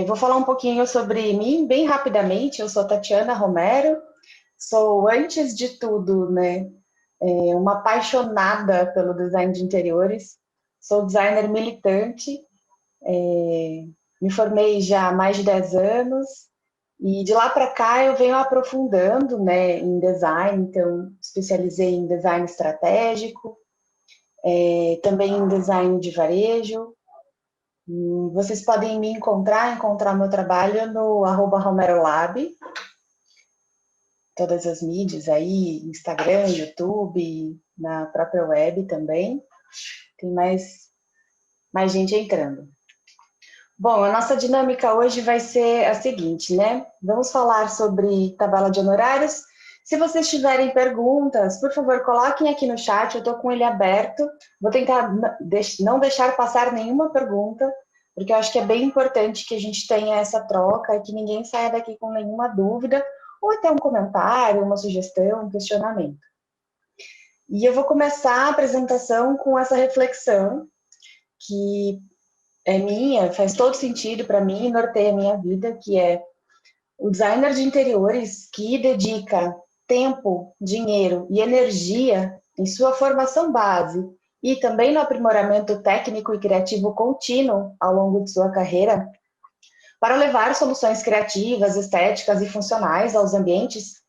Vou falar um pouquinho sobre mim, bem rapidamente. Eu sou Tatiana Romero, sou, antes de tudo, né, uma apaixonada pelo design de interiores. Sou designer militante, me formei já há mais de 10 anos e de lá para cá eu venho aprofundando, né, em design. Então, especializei em design estratégico, também em design de varejo. Vocês podem me encontrar meu trabalho no @romerolab, todas as mídias aí, Instagram, YouTube, na própria web também. Tem mais gente entrando. Bom, a nossa dinâmica hoje vai ser a seguinte, né? Vamos falar sobre tabela de honorários. Se vocês tiverem perguntas, por favor, coloquem aqui no chat, eu estou com ele aberto. Vou tentar não deixar passar nenhuma pergunta, porque eu acho que é bem importante que a gente tenha essa troca e que ninguém saia daqui com nenhuma dúvida, ou até um comentário, uma sugestão, um questionamento. E eu vou começar a apresentação com essa reflexão, que é minha, faz todo sentido para mim e norteia a minha vida, que é o designer de interiores que dedica tempo, dinheiro e energia em sua formação base e também no aprimoramento técnico e criativo contínuo ao longo de sua carreira, para levar soluções criativas, estéticas e funcionais aos ambientes,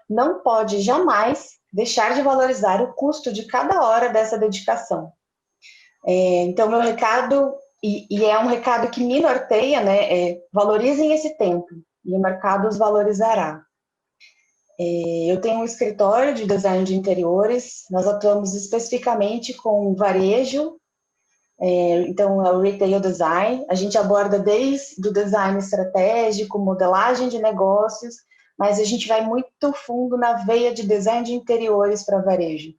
não pode jamais deixar de valorizar o custo de cada hora dessa dedicação. Então, meu recado, e é um recado que me norteia, né? Valorizem esse tempo e o mercado os valorizará. Eu tenho um escritório de design de interiores, nós atuamos especificamente com varejo, então é o retail design, a gente aborda desde o design estratégico, modelagem de negócios, mas a gente vai muito fundo na veia de design de interiores para varejo.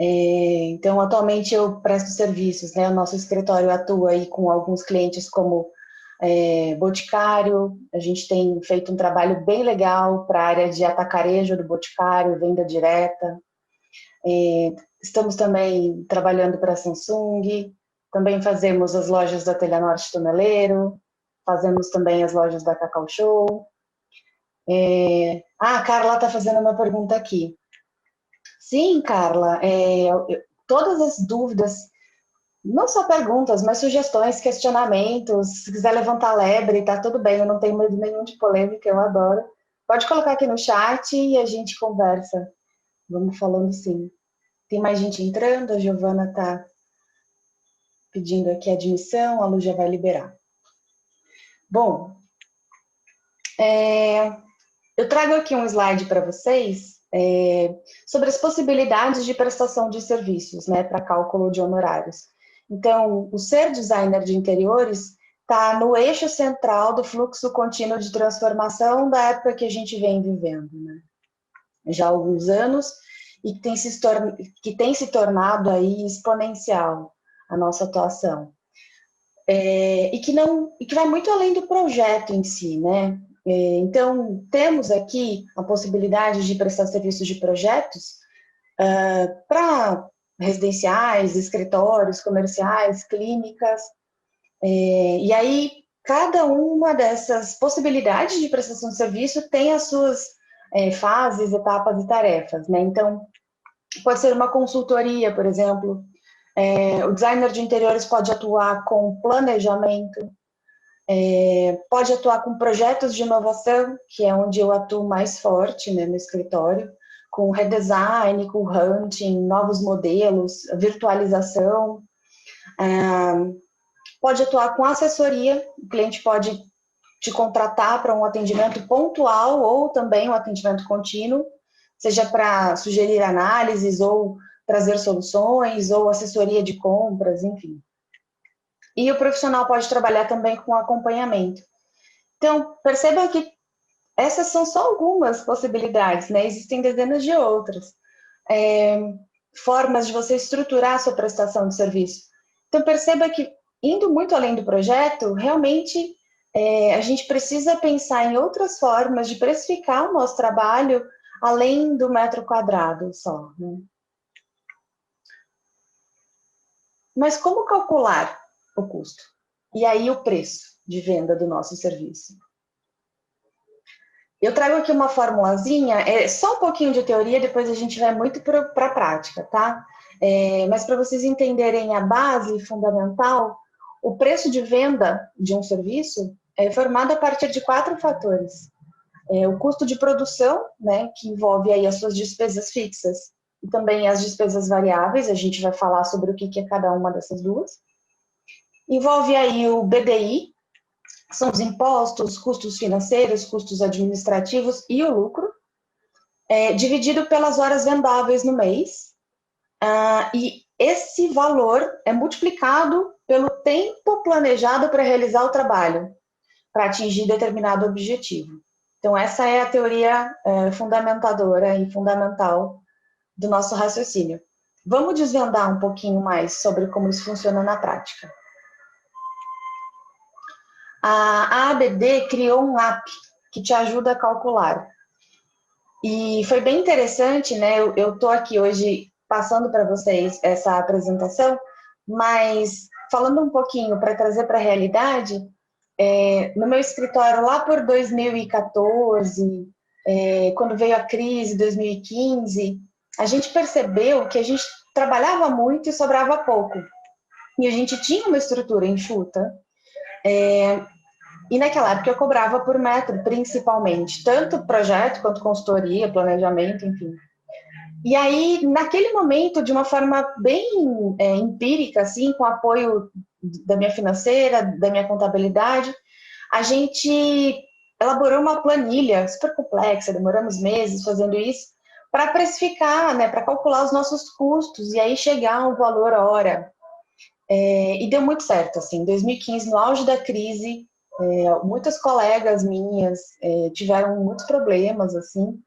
Então, atualmente eu presto serviços, né? O nosso escritório atua aí com alguns clientes como Boticário. A gente tem feito um trabalho bem legal para a área de atacarejo do Boticário, venda direta. Estamos também trabalhando para a Samsung, também fazemos as lojas da Telha Norte Toneleiro, fazemos também as lojas da Cacau Show. A Carla está fazendo uma pergunta aqui. Sim, Carla, todas as dúvidas, não só perguntas, mas sugestões, questionamentos, se quiser levantar lebre, tá tudo bem, eu não tenho medo nenhum de polêmica, eu adoro. Pode colocar aqui no chat e a gente conversa. Vamos falando sim. Tem mais gente entrando, a Giovana está pedindo aqui admissão, a Lu já vai liberar. Bom, eu trago aqui um slide para vocês sobre as possibilidades de prestação de serviços, né, para cálculo de honorários. Então, o ser designer de interiores está no eixo central do fluxo contínuo de transformação da época que a gente vem vivendo, né? Já há alguns anos, e que tem se tornado aí exponencial a nossa atuação. E que vai muito além do projeto em si, né? Então, temos aqui a possibilidade de prestar serviços de projetos para residenciais, escritórios, comerciais, clínicas, e aí cada uma dessas possibilidades de prestação de serviço tem as suas fases, etapas e tarefas, né? Então, pode ser uma consultoria, por exemplo, o designer de interiores pode atuar com planejamento, pode atuar com projetos de inovação, que é onde eu atuo mais forte, né, no escritório, com redesign, com hunting, novos modelos, virtualização. Pode atuar com assessoria, o cliente pode te contratar para um atendimento pontual ou também um atendimento contínuo, seja para sugerir análises ou trazer soluções ou assessoria de compras, enfim. E o profissional pode trabalhar também com acompanhamento. Então, perceba que essas são só algumas possibilidades, né? Existem dezenas de outras formas de você estruturar a sua prestação de serviço. Então, perceba que, indo muito além do projeto, realmente a gente precisa pensar em outras formas de precificar o nosso trabalho além do metro quadrado só, né? Mas como calcular o custo? e aí o preço de venda do nosso serviço. Eu trago aqui uma formulazinha, é só um pouquinho de teoria, depois a gente vai muito para a prática, tá? Mas para vocês entenderem a base fundamental, o preço de venda de um serviço é formado a partir de 4 fatores. O custo de produção, né, que envolve aí as suas despesas fixas e também as despesas variáveis, a gente vai falar sobre o que é cada uma dessas duas. Envolve aí o BDI, são os impostos, custos financeiros, custos administrativos e o lucro, dividido pelas horas vendáveis no mês, e esse valor é multiplicado pelo tempo planejado para realizar o trabalho, para atingir determinado objetivo. Então, essa é a teoria fundamentadora e fundamental do nosso raciocínio. Vamos desvendar um pouquinho mais sobre como isso funciona na prática. A ABD criou um app que te ajuda a calcular. E foi bem interessante, né? Eu estou aqui hoje passando para vocês essa apresentação, mas falando um pouquinho para trazer para a realidade, no meu escritório lá por 2014, quando veio a crise, 2015, a gente percebeu que a gente trabalhava muito e sobrava pouco. E a gente tinha uma estrutura enxuta. E naquela época eu cobrava por metro, principalmente, tanto projeto quanto consultoria, planejamento, enfim. E aí, naquele momento, de uma forma bem empírica, assim, com apoio da minha financeira, da minha contabilidade, a gente elaborou uma planilha super complexa, demoramos meses fazendo isso, para precificar, né, para calcular os nossos custos e aí chegar a um valor hora. E deu muito certo, assim, em 2015, no auge da crise, muitas colegas minhas tiveram muitos problemas, assim,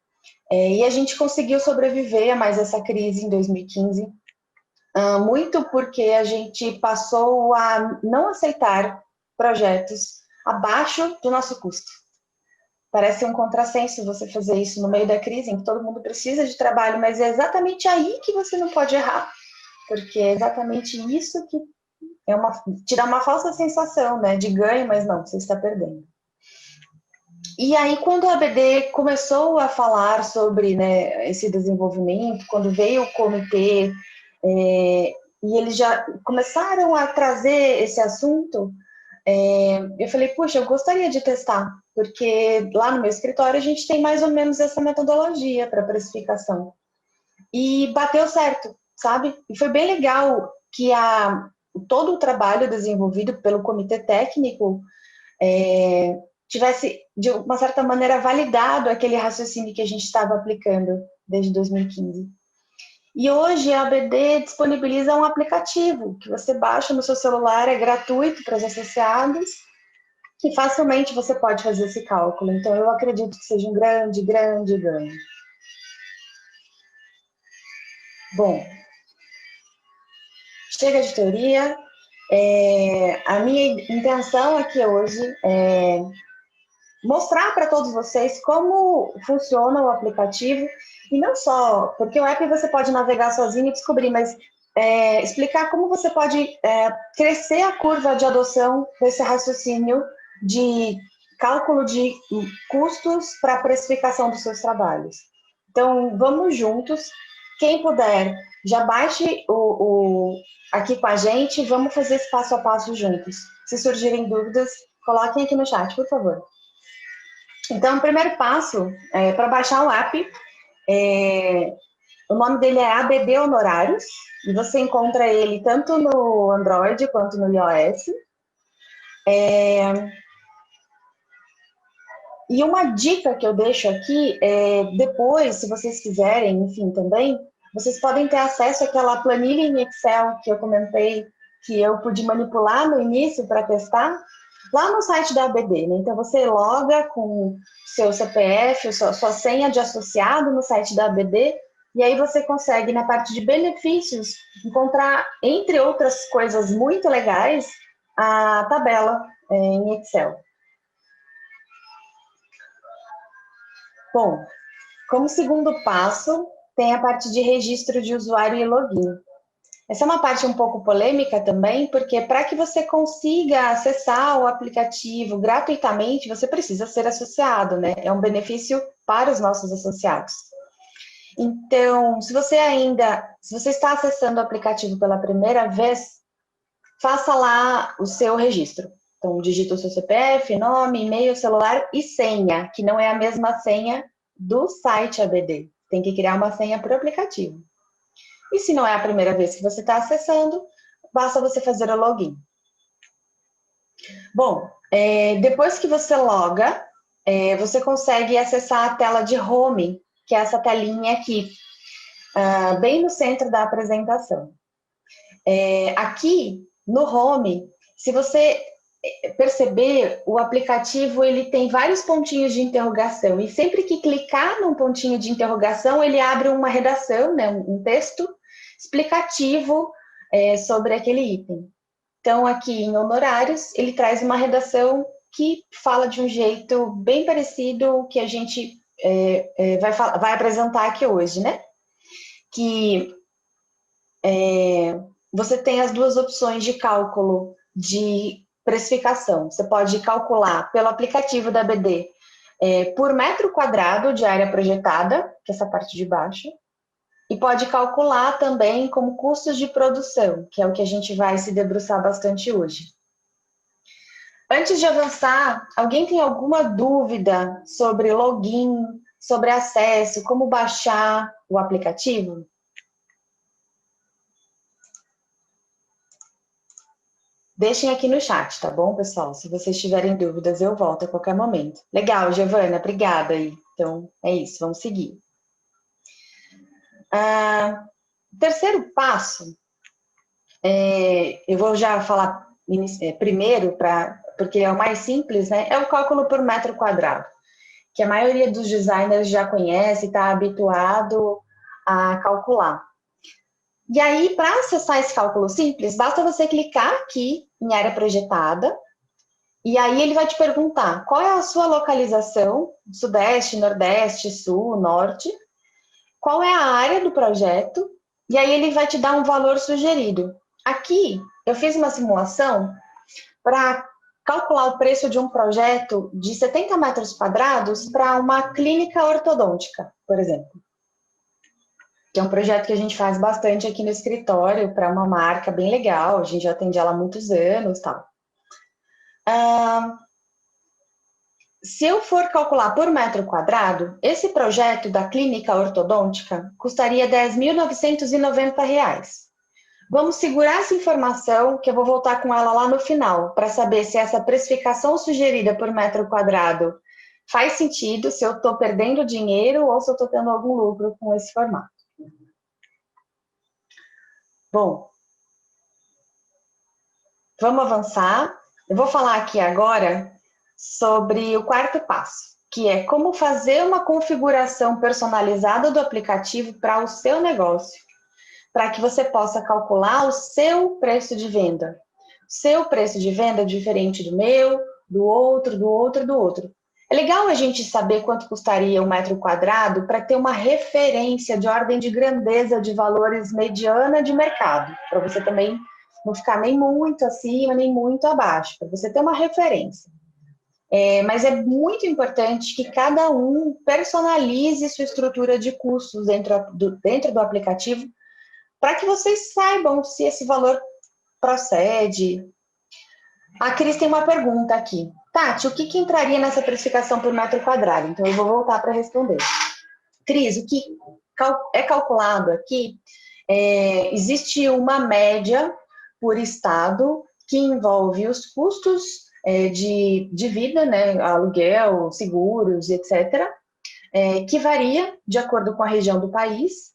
e a gente conseguiu sobreviver a mais essa crise em 2015, muito porque a gente passou a não aceitar projetos abaixo do nosso custo. Parece um contrassenso você fazer isso no meio da crise, em que todo mundo precisa de trabalho, mas é exatamente aí que você não pode errar, porque é exatamente isso que te dá uma falsa sensação, né, de ganho, mas não, você está perdendo. E aí, quando a ABD começou a falar sobre, né, esse desenvolvimento, quando veio o comitê, e eles já começaram a trazer esse assunto, eu falei, puxa, eu gostaria de testar, porque lá no meu escritório a gente tem mais ou menos essa metodologia para precificação. E bateu certo, sabe? E foi bem legal que todo o trabalho desenvolvido pelo comitê técnico tivesse, de uma certa maneira, validado aquele raciocínio que a gente estava aplicando desde 2015. E hoje a ABD disponibiliza um aplicativo que você baixa no seu celular, é gratuito para os associados, e facilmente você pode fazer esse cálculo. Então, eu acredito que seja um grande, grande ganho. Bom, chega de teoria. A minha intenção aqui hoje é mostrar para todos vocês como funciona o aplicativo, e não só, porque o app você pode navegar sozinho e descobrir, mas explicar como você pode crescer a curva de adoção desse raciocínio de cálculo de custos para a precificação dos seus trabalhos. Então, vamos juntos. Quem puder, já baixe aqui com a gente, vamos fazer esse passo a passo juntos. Se surgirem dúvidas, coloquem aqui no chat, por favor. Então, o primeiro passo para baixar o app, o nome dele é ABD Honorários, e você encontra ele tanto no Android quanto no iOS. E uma dica que eu deixo aqui, depois, se vocês quiserem, enfim, também, vocês podem ter acesso àquela planilha em Excel que eu comentei, que eu pude manipular no início para testar, lá no site da ABD, né? Então, você loga com seu CPF, sua senha de associado no site da ABD, e aí você consegue, na parte de benefícios, encontrar, entre outras coisas muito legais, a tabela em Excel. Bom, como segundo passo, tem a parte de registro de usuário e login. Essa é uma parte um pouco polêmica também, porque para que você consiga acessar o aplicativo gratuitamente, você precisa ser associado, né? É um benefício para os nossos associados. Então, se você está acessando o aplicativo pela primeira vez, faça lá o seu registro. Então, digita o seu CPF, nome, e-mail, celular e senha, que não é a mesma senha do site ABD. Tem que criar uma senha para o aplicativo. E se não é a primeira vez que você está acessando, basta você fazer o login. Bom, depois que você loga, você consegue acessar a tela de home, que é essa telinha aqui, bem no centro da apresentação. Aqui, no home, se você perceber, o aplicativo ele tem vários pontinhos de interrogação, e sempre que clicar num pontinho de interrogação, ele abre uma redação, né, um texto explicativo sobre aquele item. Então, aqui em honorários, ele traz uma redação que fala de um jeito bem parecido que a gente vai apresentar aqui hoje, né? Que você tem as duas opções de cálculo de precificação. Você pode calcular pelo aplicativo da BD por metro quadrado de área projetada, que é essa parte de baixo, e pode calcular também como custos de produção, que é o que a gente vai se debruçar bastante hoje. Antes de avançar, alguém tem alguma dúvida sobre login, sobre acesso, como baixar o aplicativo? Deixem aqui no chat, tá bom, pessoal? Se vocês tiverem dúvidas, eu volto a qualquer momento. Legal, Giovana, obrigada aí. Então, é isso, vamos seguir. Terceiro passo, eu vou já falar primeiro, porque é o mais simples, né? É o cálculo por metro quadrado, que a maioria dos designers já conhece, está habituado a calcular. E aí, para acessar esse cálculo simples, basta você clicar aqui em área projetada, e aí ele vai te perguntar qual é a sua localização, sudeste, nordeste, sul, norte, qual é a área do projeto, e aí ele vai te dar um valor sugerido. Aqui, eu fiz uma simulação para calcular o preço de um projeto de 70 metros quadrados para uma clínica ortodôntica, por exemplo. Que é um projeto que a gente faz bastante aqui no escritório para uma marca bem legal, a gente já atende ela há muitos anos e tal. Se eu for calcular por metro quadrado, esse projeto da clínica ortodôntica custaria R$ 10.990. Vamos segurar essa informação, que eu vou voltar com ela lá no final, para saber se essa precificação sugerida por metro quadrado faz sentido, se eu estou perdendo dinheiro ou se eu estou tendo algum lucro com esse formato. Bom, vamos avançar. Eu vou falar aqui agora sobre o quarto passo, que é como fazer uma configuração personalizada do aplicativo para o seu negócio, para que você possa calcular o seu preço de venda. O seu preço de venda é diferente do meu, do outro, do outro, do outro. É legal a gente saber quanto custaria um metro quadrado para ter uma referência de ordem de grandeza de valores mediana de mercado, para você também não ficar nem muito acima, nem muito abaixo, para você ter uma referência. Mas é muito importante que cada um personalize sua estrutura de custos dentro do aplicativo, para que vocês saibam se esse valor procede. A Cris tem uma pergunta aqui. Tati, o que entraria nessa precificação por metro quadrado? Então, eu vou voltar para responder. Cris, o que é calculado aqui, existe uma média por estado que envolve os custos de vida, né, aluguel, seguros, etc., que varia de acordo com a região do país,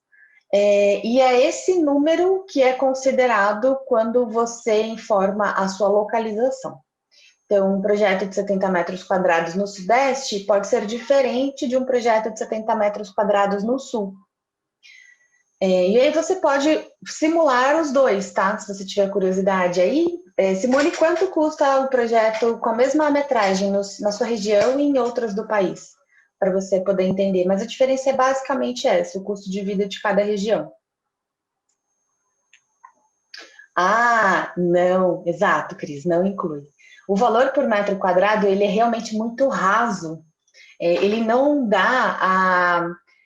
e é esse número que é considerado quando você informa a sua localização. Então, um projeto de 70 metros quadrados no Sudeste pode ser diferente de um projeto de 70 metros quadrados no Sul. E aí você pode simular os dois, tá? Se você tiver curiosidade aí, simule quanto custa o projeto com a mesma metragem na sua região e em outras do país, para você poder entender. Mas a diferença é basicamente essa, o custo de vida de cada região. Ah, não, exato, Cris, não inclui. O valor por metro quadrado, ele é realmente muito raso. Ele não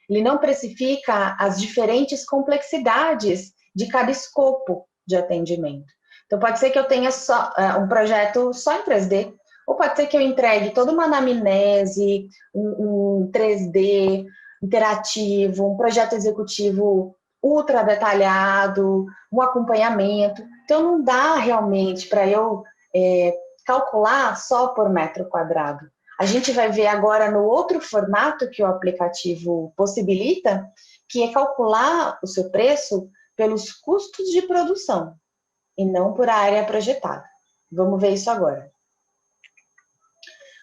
ele não precifica as diferentes complexidades de cada escopo de atendimento. Então, pode ser que eu tenha só um projeto só em 3D, ou pode ser que eu entregue toda uma anamnese, um 3D interativo, um projeto executivo ultra detalhado, um acompanhamento. Então, não dá realmente para eu calcular só por metro quadrado. A gente vai ver agora no outro formato que o aplicativo possibilita, que é calcular o seu preço pelos custos de produção e não por área projetada. Vamos ver isso agora.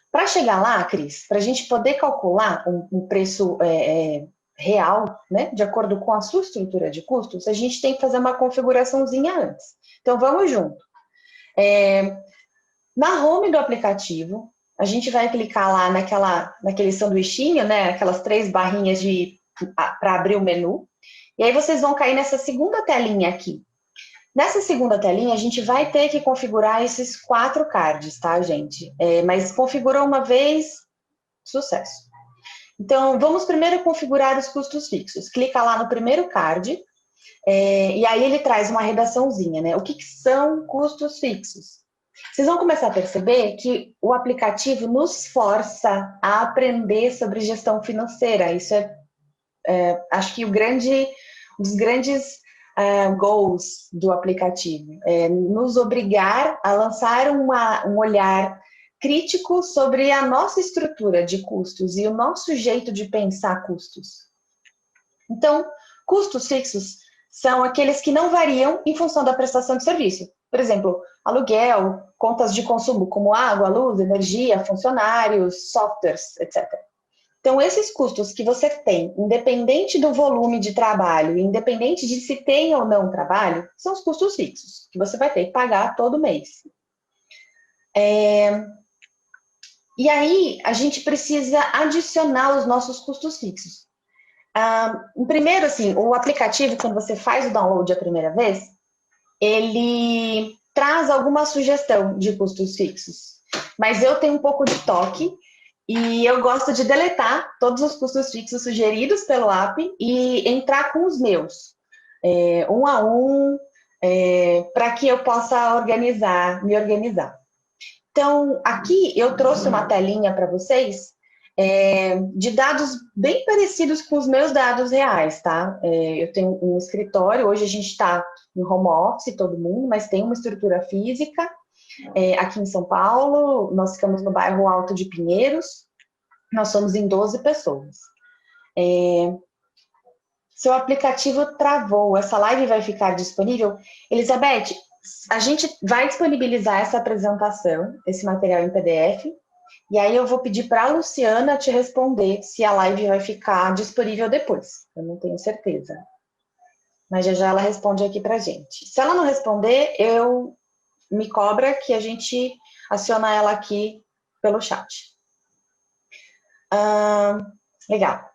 Para chegar lá, Cris, para a gente poder calcular um preço real, né, de acordo com a sua estrutura de custos, a gente tem que fazer uma configuraçãozinha antes. Então, vamos junto. Na home do aplicativo, a gente vai clicar lá naquele sanduichinho, né, aquelas 3 barrinhas para abrir o menu, e aí vocês vão cair nessa segunda telinha aqui. Nessa segunda telinha, a gente vai ter que configurar esses 4 cards, tá, gente? Mas configurou uma vez, sucesso. Então, vamos primeiro configurar os custos fixos. Clica lá no primeiro card, e aí ele traz uma redaçãozinha, né? O que são custos fixos? Vocês vão começar a perceber que o aplicativo nos força a aprender sobre gestão financeira. Isso acho que um dos grandes goals do aplicativo. Nos obrigar a lançar um olhar crítico sobre a nossa estrutura de custos e o nosso jeito de pensar custos. Então, custos fixos são aqueles que não variam em função da prestação de serviço. Por exemplo, aluguel, contas de consumo como água, luz, energia, funcionários, softwares, etc. Então, esses custos que você tem, independente do volume de trabalho, independente de se tem ou não trabalho, são os custos fixos, que você vai ter que pagar todo mês. E aí, a gente precisa adicionar os nossos custos fixos. Primeiro, assim, o aplicativo, quando você faz o download a primeira vez, ele traz alguma sugestão de custos fixos. Mas eu tenho um pouco de toque e eu gosto de deletar todos os custos fixos sugeridos pelo app e entrar com os meus, um a um, para que eu possa me organizar. Então, aqui eu trouxe uma telinha para vocês de dados bem parecidos com os meus dados reais, tá? Eu tenho um escritório, hoje a gente está em home office, todo mundo, mas tem uma estrutura física aqui em São Paulo, nós ficamos no bairro Alto de Pinheiros, nós somos em 12 pessoas. Seu aplicativo travou, essa live vai ficar disponível? Elizabeth, a gente vai disponibilizar essa apresentação, esse material em PDF, e aí eu vou pedir para a Luciana te responder se a live vai ficar disponível depois. Eu não tenho certeza. Mas já ela responde aqui para a gente. Se ela não responder, me cobra que a gente aciona ela aqui pelo chat. Legal.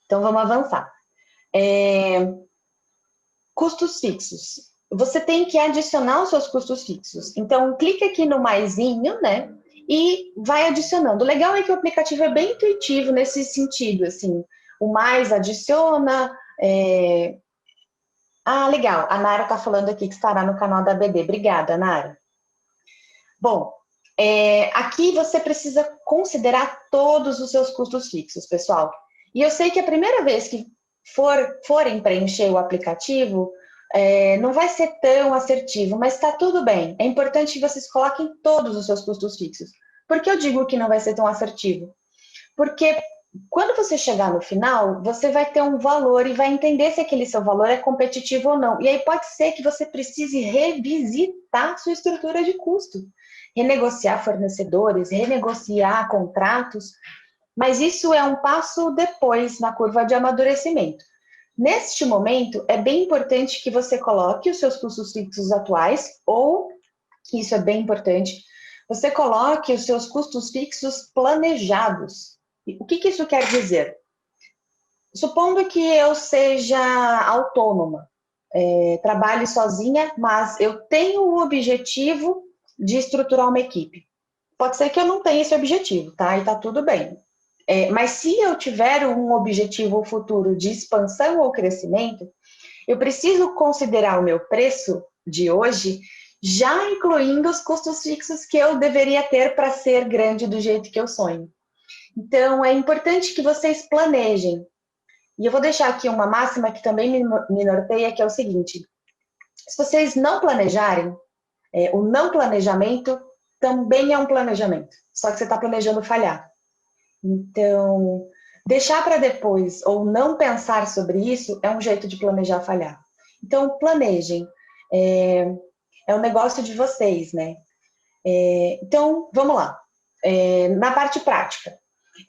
Então, vamos avançar. Custos fixos. Você tem que adicionar os seus custos fixos. Então, clica aqui no maisinho, né? E vai adicionando. O legal é que o aplicativo é bem intuitivo nesse sentido, assim. O mais adiciona. Legal. A Nara está falando aqui que estará no canal da BD. Obrigada, Nara. Bom, aqui você precisa considerar todos os seus custos fixos, pessoal. E eu sei que a primeira vez que forem preencher o aplicativo, não vai ser tão assertivo, mas está tudo bem. É importante que vocês coloquem todos os seus custos fixos. Por que eu digo que não vai ser tão assertivo? Porque quando você chegar no final, você vai ter um valor e vai entender se aquele seu valor é competitivo ou não. E aí pode ser que você precise revisitar sua estrutura de custo, renegociar fornecedores, renegociar contratos, mas isso é um passo depois na curva de amadurecimento. Neste momento, é bem importante que você coloque os seus custos fixos atuais, ou, isso é bem importante, você coloque os seus custos fixos planejados. O que isso quer dizer? Supondo que eu seja autônoma, trabalhe sozinha, mas eu tenho o objetivo de estruturar uma equipe. Pode ser que eu não tenha esse objetivo, tá? E tá tudo bem. Mas se eu tiver um objetivo futuro de expansão ou crescimento, eu preciso considerar o meu preço de hoje, já incluindo os custos fixos que eu deveria ter para ser grande do jeito que eu sonho. Então, é importante que vocês planejem. E eu vou deixar aqui uma máxima que também me norteia, que é o seguinte: se vocês não planejarem, o não planejamento também é um planejamento, só que você está planejando falhar. Então, deixar para depois ou não pensar sobre isso é um jeito de planejar falhar. Então, planejem. É um negócio de vocês, né? Então, vamos lá. Na parte prática,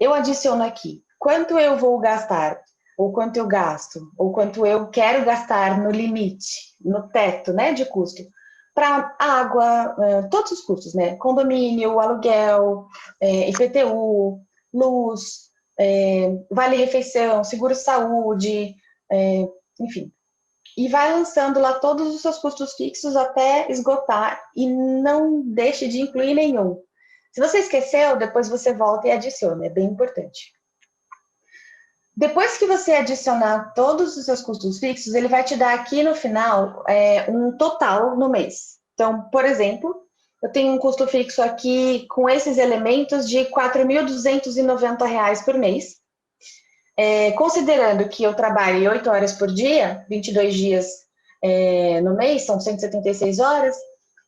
eu adiciono aqui quanto eu vou gastar, ou quanto eu gasto, ou quanto eu quero gastar no limite, no teto, né, de custo, para água, todos os custos, né? Condomínio, aluguel, IPTU, luz, vale-refeição, seguro-saúde, enfim. E vai lançando lá todos os seus custos fixos até esgotar e não deixe de incluir nenhum. Se você esqueceu, depois você volta e adiciona, é bem importante. Depois que você adicionar todos os seus custos fixos, ele vai te dar aqui no final um total no mês. Então, por exemplo, eu tenho um custo fixo aqui com esses elementos de R$ 4.290 por mês. Considerando que eu trabalhe 8 horas por dia, 22 dias no mês, são 176 horas,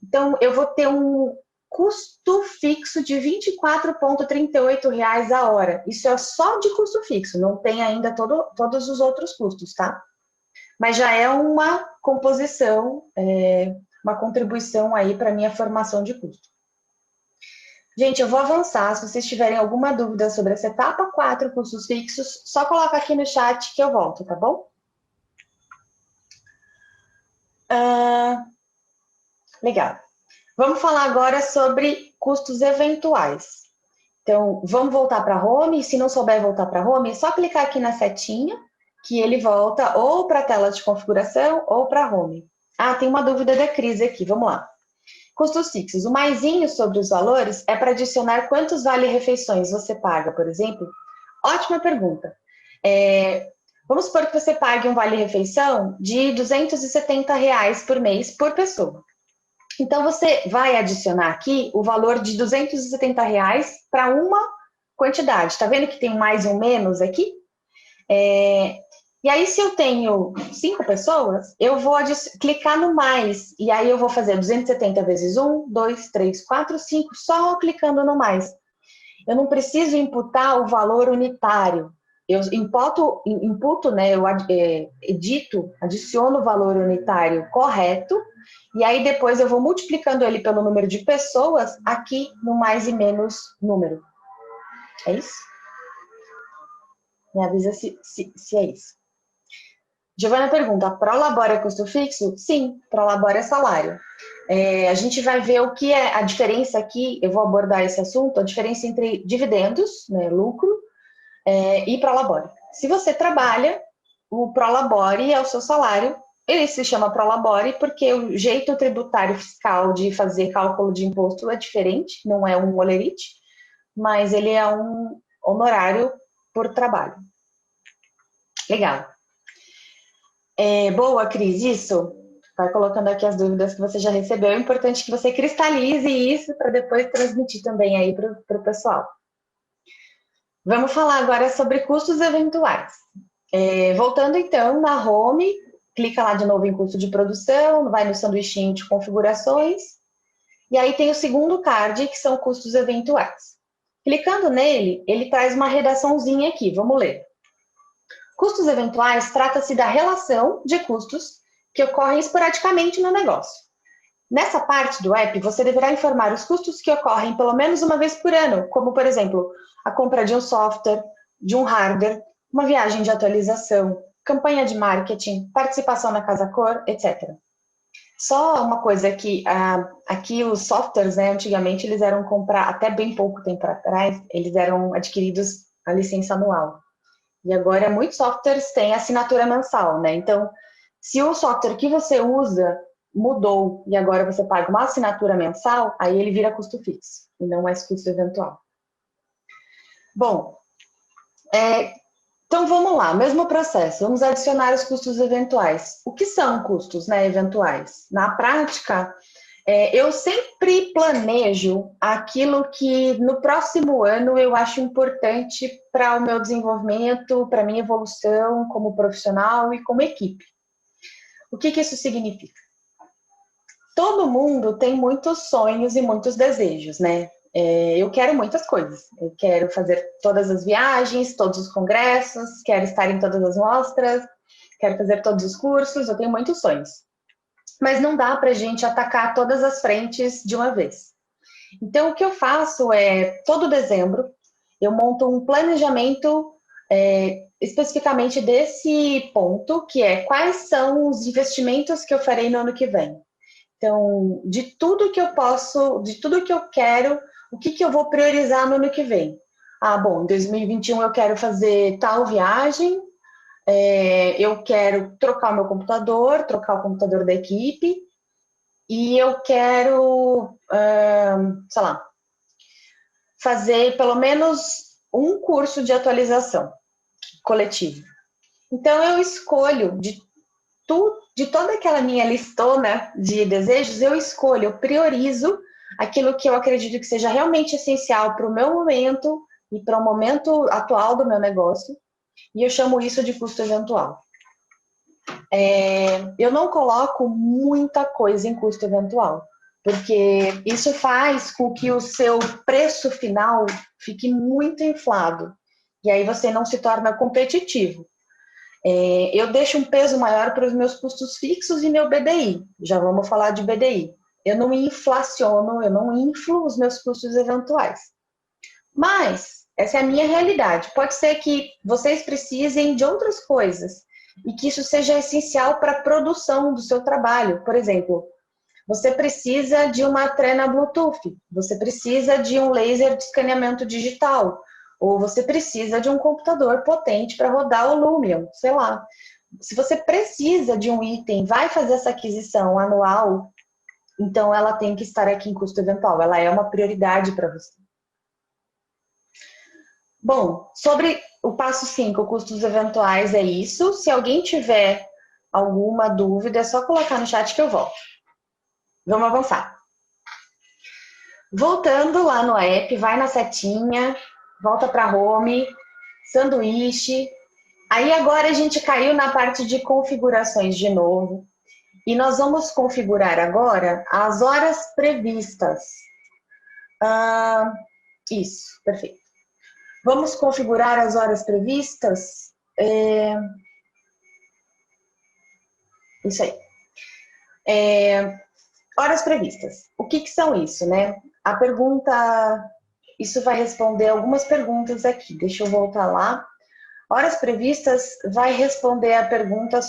então eu vou ter um custo fixo de R$ 24,38 a hora. Isso é só de custo fixo, não tem ainda todos os outros custos, tá? Mas já é uma composição, uma contribuição aí para a minha formação de custo. Gente, eu vou avançar. Se vocês tiverem alguma dúvida sobre essa etapa 4, custos fixos, só coloca aqui no chat que eu volto, tá bom? Legal. Vamos falar agora sobre custos eventuais. Então, vamos voltar para home. Se não souber voltar para home, é só clicar aqui na setinha, que ele volta ou para a tela de configuração ou para home. Ah, tem uma dúvida da Cris aqui, vamos lá. Custos fixos. O maisinho sobre os valores é para adicionar quantos vale-refeições você paga, por exemplo? Ótima pergunta. Vamos supor que você pague um vale-refeição de R$ 270 por mês por pessoa. Então, você vai adicionar aqui o valor de R$ 270 para uma quantidade. Tá vendo que tem um mais e um menos aqui? E aí, se eu tenho 5 pessoas, eu vou clicar no mais. E aí, eu vou fazer 270 vezes 1, 2, 3, 4, 5, só clicando no mais. Eu não preciso imputar o valor unitário. Eu imputo, né, eu edito, adiciono o valor unitário correto, e aí depois eu vou multiplicando ele pelo número de pessoas aqui no mais e menos número. É isso? Me avisa se é isso. Giovana pergunta, Prolabore é custo fixo? Sim, Prolabore é salário. A gente vai ver o que é a diferença aqui, eu vou abordar esse assunto, a diferença entre dividendos, né, lucro, e Prolabore. Se você trabalha, o Prolabore é o seu salário, ele se chama Prolabore porque o jeito tributário fiscal de fazer cálculo de imposto é diferente, não é um olerite, mas ele é um honorário por trabalho. Legal. Boa, Cris, isso. Vai colocando aqui as dúvidas que você já recebeu. É importante que você cristalize isso para depois transmitir também aí para o pessoal. Vamos falar agora sobre custos eventuais. Voltando então na home, clica lá de novo em custo de produção, vai no sanduichinho de configurações, e aí tem o segundo card, que são custos eventuais. Clicando nele, ele traz uma redaçãozinha aqui, vamos ler. Custos eventuais trata-se da relação de custos que ocorrem esporadicamente no negócio. Nessa parte do app, você deverá informar os custos que ocorrem pelo menos uma vez por ano, como, por exemplo, a compra de um software, de um hardware, uma viagem de atualização, campanha de marketing, participação na Casa Cor, etc. Só uma coisa que aqui os softwares, né, antigamente eles eram comprados, até bem pouco tempo atrás, eles eram adquiridos a licença anual. E agora muitos softwares têm assinatura mensal, né? Então, Se o software que você usa mudou e agora você paga uma assinatura mensal, aí ele vira custo fixo e não mais custo eventual. Bom, então vamos lá, mesmo processo, vamos adicionar os custos eventuais. O que são custos, né, eventuais? Na prática, eu sempre planejo aquilo que no próximo ano eu acho importante para o meu desenvolvimento, para a minha evolução como profissional e como equipe. O que isso significa? Todo mundo tem muitos sonhos e muitos desejos, né? Eu quero muitas coisas. Eu quero fazer todas as viagens, todos os congressos, quero estar em todas as mostras, quero fazer todos os cursos, eu tenho muitos sonhos. Mas não dá para a gente atacar todas as frentes de uma vez. Então, o que eu faço é, todo dezembro, eu monto um planejamento especificamente desse ponto, que é quais são os investimentos que eu farei no ano que vem. Então, de tudo que eu posso, de tudo que eu quero, o que eu vou priorizar no ano que vem? Ah, bom, em 2021 eu quero fazer tal viagem, eu quero trocar o meu computador, trocar o computador da equipe, e eu quero, sei lá, fazer pelo menos um curso de atualização coletiva. Então, eu escolho de toda aquela minha listona de desejos, eu priorizo aquilo que eu acredito que seja realmente essencial para o meu momento e para o momento atual do meu negócio, e eu chamo isso de custo eventual. Eu não coloco muita coisa em custo eventual, porque isso faz com que o seu preço final fique muito inflado, e aí você não se torna competitivo. Eu deixo um peso maior para os meus custos fixos e meu BDI. Já vamos falar de BDI. Eu não inflaciono, eu não inflo os meus custos eventuais. Mas essa é a minha realidade. Pode ser que vocês precisem de outras coisas e que isso seja essencial para a produção do seu trabalho. Por exemplo, você precisa de uma trena Bluetooth, você precisa de um laser de escaneamento digital, ou você precisa de um computador potente para rodar o Lumion, sei lá. Se você precisa de um item, vai fazer essa aquisição anual, então ela tem que estar aqui em custo eventual, ela é uma prioridade para você. Bom, sobre o passo 5, custos eventuais, é isso. Se alguém tiver alguma dúvida, é só colocar no chat que eu volto. Vamos avançar. Voltando lá no app, vai na setinha, volta para home, sanduíche. Aí agora a gente caiu na parte de configurações de novo. E nós vamos configurar agora as horas previstas. Isso, perfeito. Vamos configurar as horas previstas. Isso aí. Horas previstas. O que são isso, né? A pergunta... Isso vai responder algumas perguntas aqui. Deixa eu voltar lá. Horas previstas vai responder a pergunta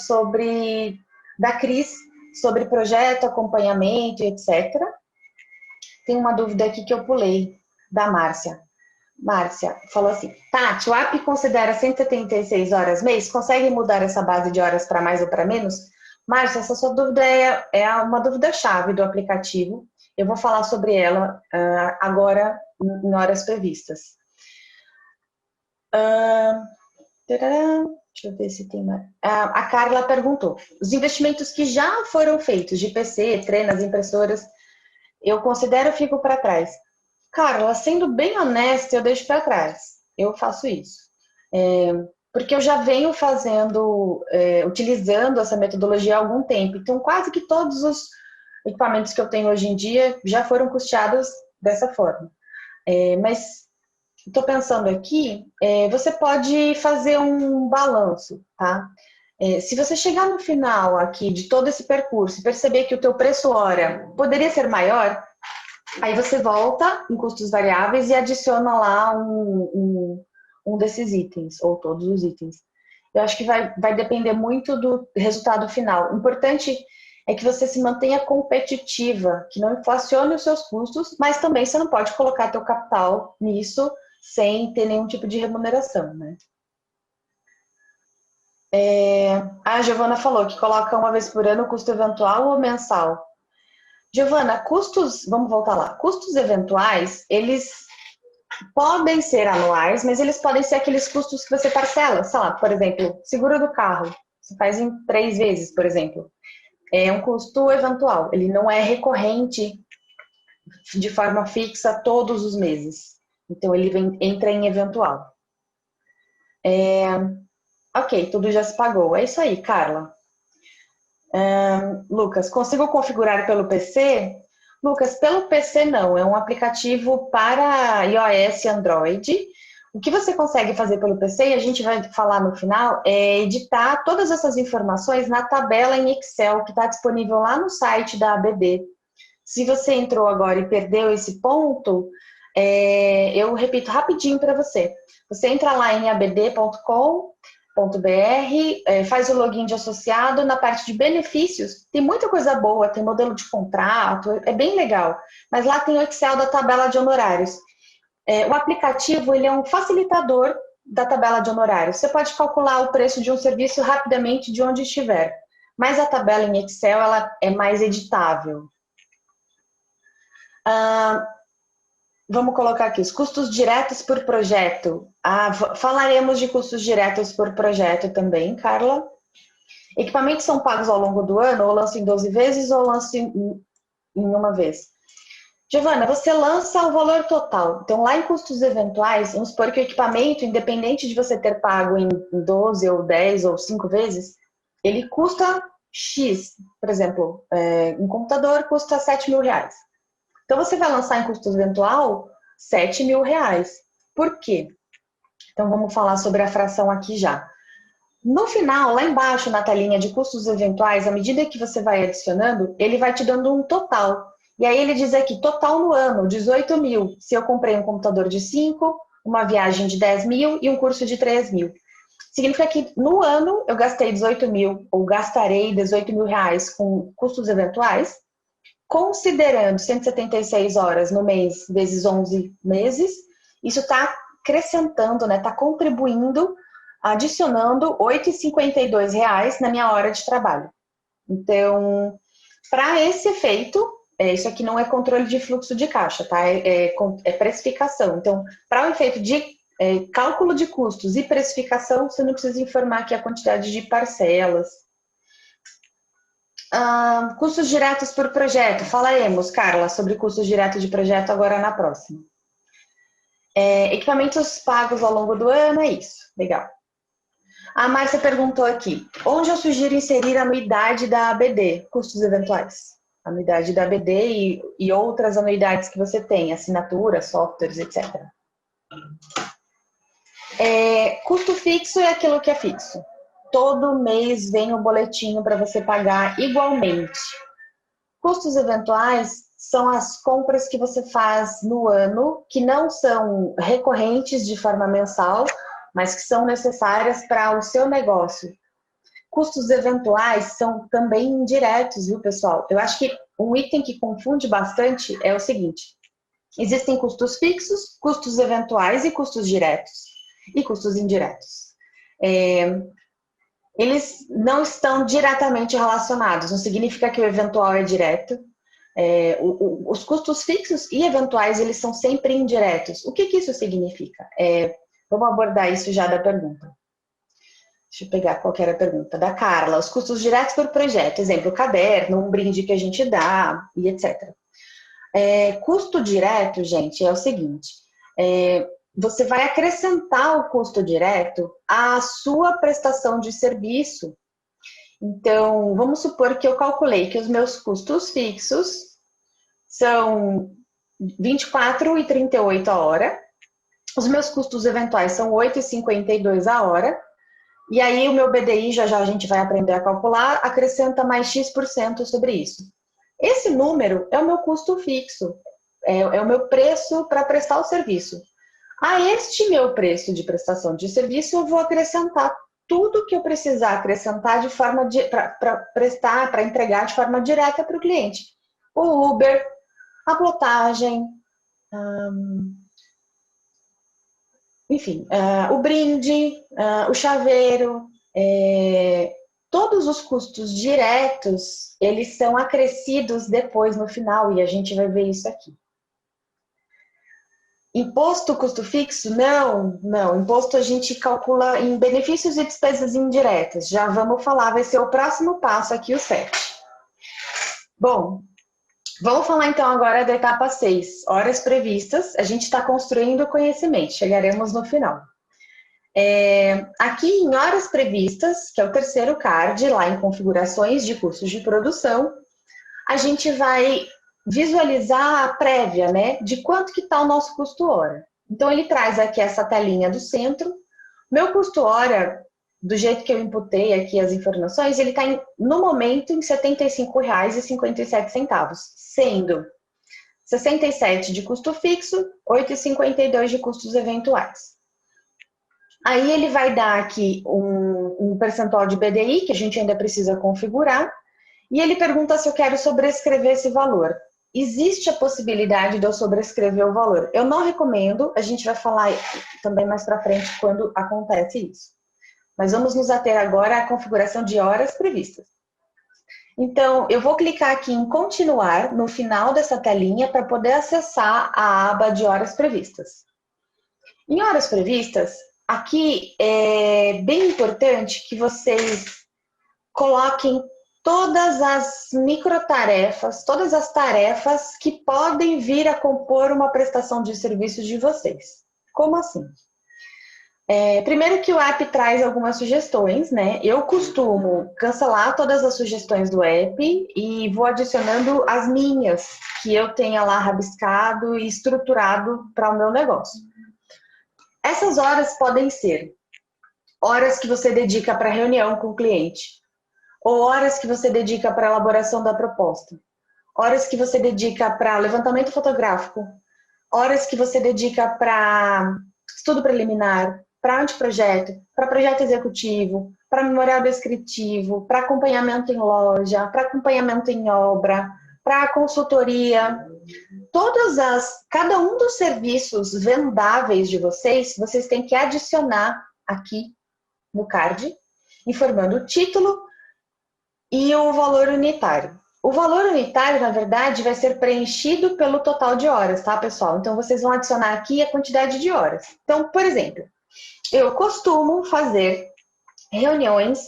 da Cris, sobre projeto, acompanhamento, etc. Tem uma dúvida aqui que eu pulei, da Márcia. Márcia falou assim, Tati, o app considera 176 horas mês? Consegue mudar essa base de horas para mais ou para menos? Márcia, essa sua dúvida é uma dúvida-chave do aplicativo. Eu vou falar sobre ela agora em horas previstas. Deixa eu ver se tem mais. A Carla perguntou, os investimentos que já foram feitos de PC, trenas, impressoras, eu considero fico para trás. Carla, sendo bem honesta, eu deixo para trás. Eu faço isso. Porque eu já venho utilizando essa metodologia há algum tempo. Então, quase que todos os equipamentos que eu tenho hoje em dia já foram custeados dessa forma. Mas estou pensando aqui, você pode fazer um balanço, tá? Se você chegar no final aqui de todo esse percurso e perceber que o teu preço hora poderia ser maior, aí você volta em custos variáveis e adiciona lá um desses itens, ou todos os itens. Eu acho que vai depender muito do resultado final. O importante é que você se mantenha competitiva, que não inflacione os seus custos, mas também você não pode colocar teu capital nisso sem ter nenhum tipo de remuneração, né? A Giovana falou que coloca uma vez por ano o custo eventual ou mensal. Giovana, custos, vamos voltar lá. Custos eventuais, eles podem ser anuais, mas eles podem ser aqueles custos que você parcela, sei lá, por exemplo, seguro do carro. Você faz em 3 vezes, por exemplo. É um custo eventual, ele não é recorrente de forma fixa todos os meses. Então, entra em eventual. Ok, tudo já se pagou. É isso aí, Carla. Lucas, consigo configurar pelo PC? Lucas, pelo PC não, é um aplicativo para iOS e Android. O que você consegue fazer pelo PC, e a gente vai falar no final, é editar todas essas informações na tabela em Excel que está disponível lá no site da ABD. Se você entrou agora e perdeu esse ponto, eu repito rapidinho para você. Você entra lá em abd.com.br, faz o login de associado, na parte de benefícios, tem muita coisa boa, tem modelo de contrato, é bem legal. Mas lá tem o Excel da tabela de honorários. O aplicativo ele é um facilitador da tabela de honorários. Você pode calcular o preço de um serviço rapidamente de onde estiver. Mas a tabela em Excel ela é mais editável. Vamos colocar aqui, os custos diretos por projeto. Falaremos de custos diretos por projeto também, Carla. Equipamentos são pagos ao longo do ano, ou lançam em 12 vezes, ou lançam em uma vez. Giovana, você lança o valor total. Então, lá em custos eventuais, vamos supor que o equipamento, independente de você ter pago em 12 ou 10 ou 5 vezes, ele custa X. Por exemplo, um computador custa R$ 7.000. Então, você vai lançar em custo eventual R$ 7.000. Por quê? Então, vamos falar sobre a fração aqui já. No final, lá embaixo na telinha de custos eventuais, à medida que você vai adicionando, ele vai te dando um total. E aí ele diz aqui, total no ano, 18.000. Se eu comprei um computador de 5, uma viagem de 10.000 e um curso de 3.000. Significa que no ano eu gastei 18.000, ou gastarei R$ 18.000 com custos eventuais, considerando 176 horas no mês vezes 11 meses, isso está acrescentando, né? Está contribuindo, adicionando R$ 8,52 na minha hora de trabalho. Então, para esse efeito, isso aqui não é controle de fluxo de caixa, tá? É precificação. Então, para o efeito de cálculo de custos e precificação, você não precisa informar aqui a quantidade de parcelas. Custos diretos por projeto. Falaremos, Carla, sobre custos diretos de projeto agora na próxima. Equipamentos pagos ao longo do ano, é isso. Legal. A Márcia perguntou aqui, onde eu sugiro inserir a anuidade da ABD, custos eventuais? Anuidade da ABD e outras anuidades que você tem, assinatura, softwares, etc. Custo fixo é aquilo que é fixo. Todo mês vem um boletinho para você pagar igualmente. Custos eventuais são as compras que você faz no ano, que não são recorrentes de forma mensal, mas que são necessárias para o seu negócio. Custos eventuais são também indiretos, viu, pessoal? Eu acho que um item que confunde bastante é o seguinte: existem custos fixos, custos eventuais e custos diretos, e custos indiretos. Eles não estão diretamente relacionados, não significa que o eventual é direto. Os custos fixos e eventuais, eles são sempre indiretos. O que isso significa? Vamos abordar isso já da pergunta. Deixa eu pegar qual que era a pergunta. Da Carla. Os custos diretos por projeto. Exemplo, caderno, um brinde que a gente dá e etc. Custo direto, gente, é o seguinte. Você vai acrescentar o custo direto à sua prestação de serviço. Então, vamos supor que eu calculei que os meus custos fixos são R$ 24,38 a hora, os meus custos eventuais são R$ 8,52 a hora, e aí o meu BDI, já já a gente vai aprender a calcular, acrescenta mais X% sobre isso. Esse número é o meu custo fixo, é o meu preço para prestar o serviço. A este meu preço de prestação de serviço, eu vou acrescentar tudo que eu precisar acrescentar para prestar, para entregar de forma direta para o cliente. O Uber, a plotagem, enfim, o brinde, o chaveiro, Todos os custos diretos, eles são acrescidos depois no final, e a gente vai ver isso aqui. Imposto, custo fixo? Não, não. Imposto a gente calcula em benefícios e despesas indiretas. Já vamos falar, vai ser o próximo passo aqui, o 7. Bom, vamos falar então agora da etapa 6, horas previstas. A gente está construindo o conhecimento, chegaremos no final. Aqui em horas previstas, que é o terceiro card, lá em configurações de custos de produção, a gente vai visualizar a prévia, né, de quanto que está o nosso custo hora. Então, ele traz aqui essa telinha do centro. Meu custo hora, do jeito que eu imputei aqui as informações, ele está, no momento, em R$ 75,57, sendo 67 de custo fixo, 8,52 de custos eventuais. Aí ele vai dar aqui um percentual de BDI, que a gente ainda precisa configurar, e ele pergunta se eu quero sobrescrever esse valor. Existe a possibilidade de eu sobrescrever o valor. Eu não recomendo, a gente vai falar também mais para frente quando acontece isso. Mas vamos nos ater agora à configuração de horas previstas. Então, eu vou clicar aqui em continuar no final dessa telinha para poder acessar a aba de horas previstas. Em horas previstas, aqui é bem importante que vocês coloquem todas as microtarefas, todas as tarefas que podem vir a compor uma prestação de serviço de vocês. Como assim? Primeiro que o app traz algumas sugestões, né? Eu costumo cancelar todas as sugestões do app e vou adicionando as minhas, que eu tenha lá rabiscado e estruturado para o meu negócio. Essas horas podem ser horas que você dedica para reunião com o cliente, ou horas que você dedica para elaboração da proposta, horas que você dedica para levantamento fotográfico, horas que você dedica para estudo preliminar, para anteprojeto, para projeto executivo, para memorial descritivo, para acompanhamento em loja, para acompanhamento em obra, para consultoria. Cada um dos serviços vendáveis de vocês, vocês têm que adicionar aqui no card, informando o título e o valor unitário. O valor unitário, na verdade, vai ser preenchido pelo total de horas, tá, pessoal? Então, vocês vão adicionar aqui a quantidade de horas. Então, por exemplo, eu costumo fazer reuniões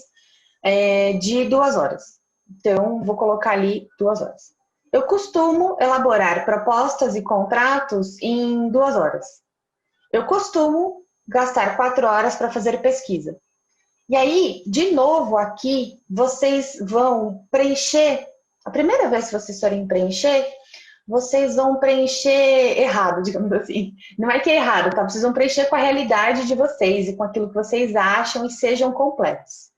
de 2 horas. Então, vou colocar ali 2 horas. Eu costumo elaborar propostas e contratos em 2 horas. Eu costumo gastar 4 horas para fazer pesquisa. E aí, de novo aqui, vocês vão preencher. A primeira vez que vocês forem preencher, vocês vão preencher errado, digamos assim. Não é que é errado, tá? Vocês vão preencher com a realidade de vocês e com aquilo que vocês acham e sejam completos.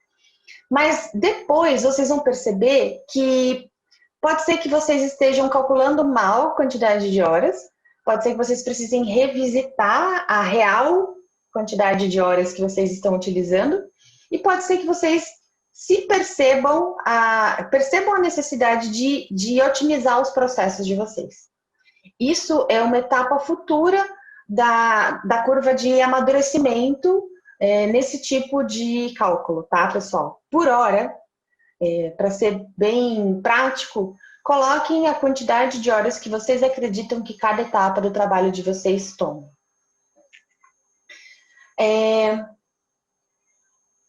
Mas depois vocês vão perceber que pode ser que vocês estejam calculando mal a quantidade de horas, pode ser que vocês precisem revisitar a real quantidade de horas que vocês estão utilizando, e pode ser que vocês percebam a necessidade de otimizar os processos de vocês. Isso é uma etapa futura da curva de amadurecimento nesse tipo de cálculo, tá, pessoal? Por hora, para ser bem prático, coloquem a quantidade de horas que vocês acreditam que cada etapa do trabalho de vocês toma.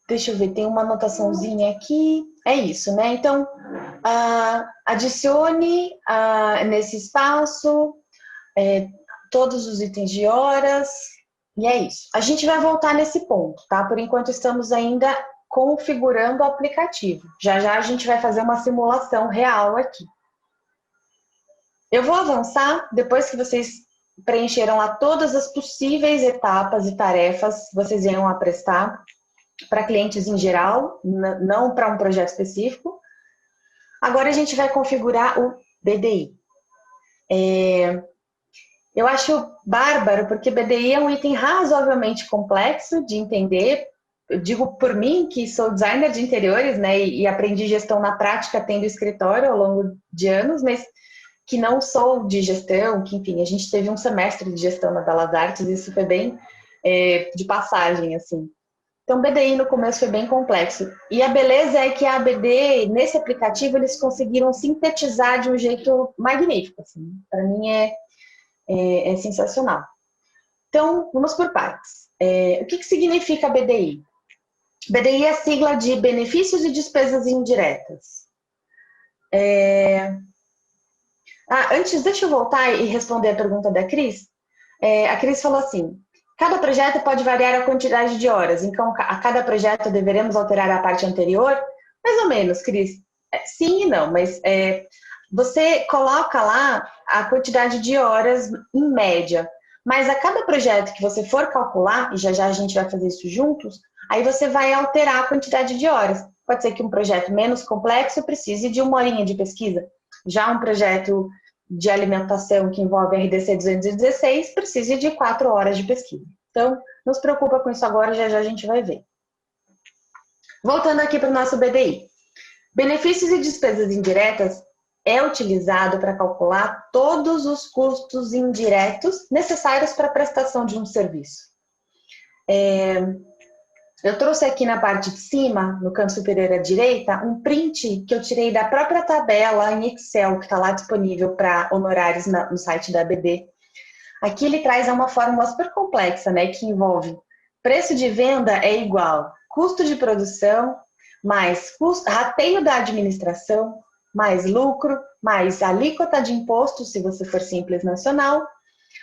Deixa eu ver, tem uma anotaçãozinha aqui. É isso, né? Então, adicione nesse espaço todos os itens de horas. E é isso. A gente vai voltar nesse ponto, tá? Por enquanto, estamos ainda configurando o aplicativo. Já já a gente vai fazer uma simulação real aqui. Eu vou avançar, depois que vocês preencheram lá todas as possíveis etapas e tarefas que vocês venham a prestar para clientes em geral, não para um projeto específico. Agora a gente vai configurar o BDI. Eu acho bárbaro, porque BDI é um item razoavelmente complexo de entender. Eu digo por mim, que sou designer de interiores, né, e aprendi gestão na prática tendo escritório ao longo de anos, mas que não sou de gestão, que enfim, a gente teve um semestre de gestão na Belas Artes, e isso foi bem de passagem, assim. Então, BDI no começo foi bem complexo. E a beleza é que a ABD, nesse aplicativo, eles conseguiram sintetizar de um jeito magnífico. Assim. Para mim é sensacional. Então, vamos por partes. O que significa BDI? BDI é a sigla de Benefícios e Despesas Indiretas. Antes, deixa eu voltar e responder a pergunta da Cris. A Cris falou assim, cada projeto pode variar a quantidade de horas, então a cada projeto deveremos alterar a parte anterior? Mais ou menos, Cris. Sim e não, mas você coloca lá a quantidade de horas em média, mas a cada projeto que você for calcular, e já já a gente vai fazer isso juntos, aí você vai alterar a quantidade de horas. Pode ser que um projeto menos complexo precise de 1 horinha de pesquisa. Já um projeto de alimentação que envolve RDC 216 precisa de 4 horas de pesquisa. Então, não se preocupa com isso agora, já já a gente vai ver. Voltando aqui para o nosso BDI. Benefícios e despesas indiretas é utilizado para calcular todos os custos indiretos necessários para a prestação de um serviço. Eu trouxe aqui na parte de cima, no canto superior à direita, um print que eu tirei da própria tabela em Excel, que está lá disponível para honorários no site da ABD. Aqui ele traz uma fórmula super complexa, né, que envolve preço de venda é igual custo de produção, mais rateio da administração, mais lucro, mais alíquota de imposto, se você for simples nacional,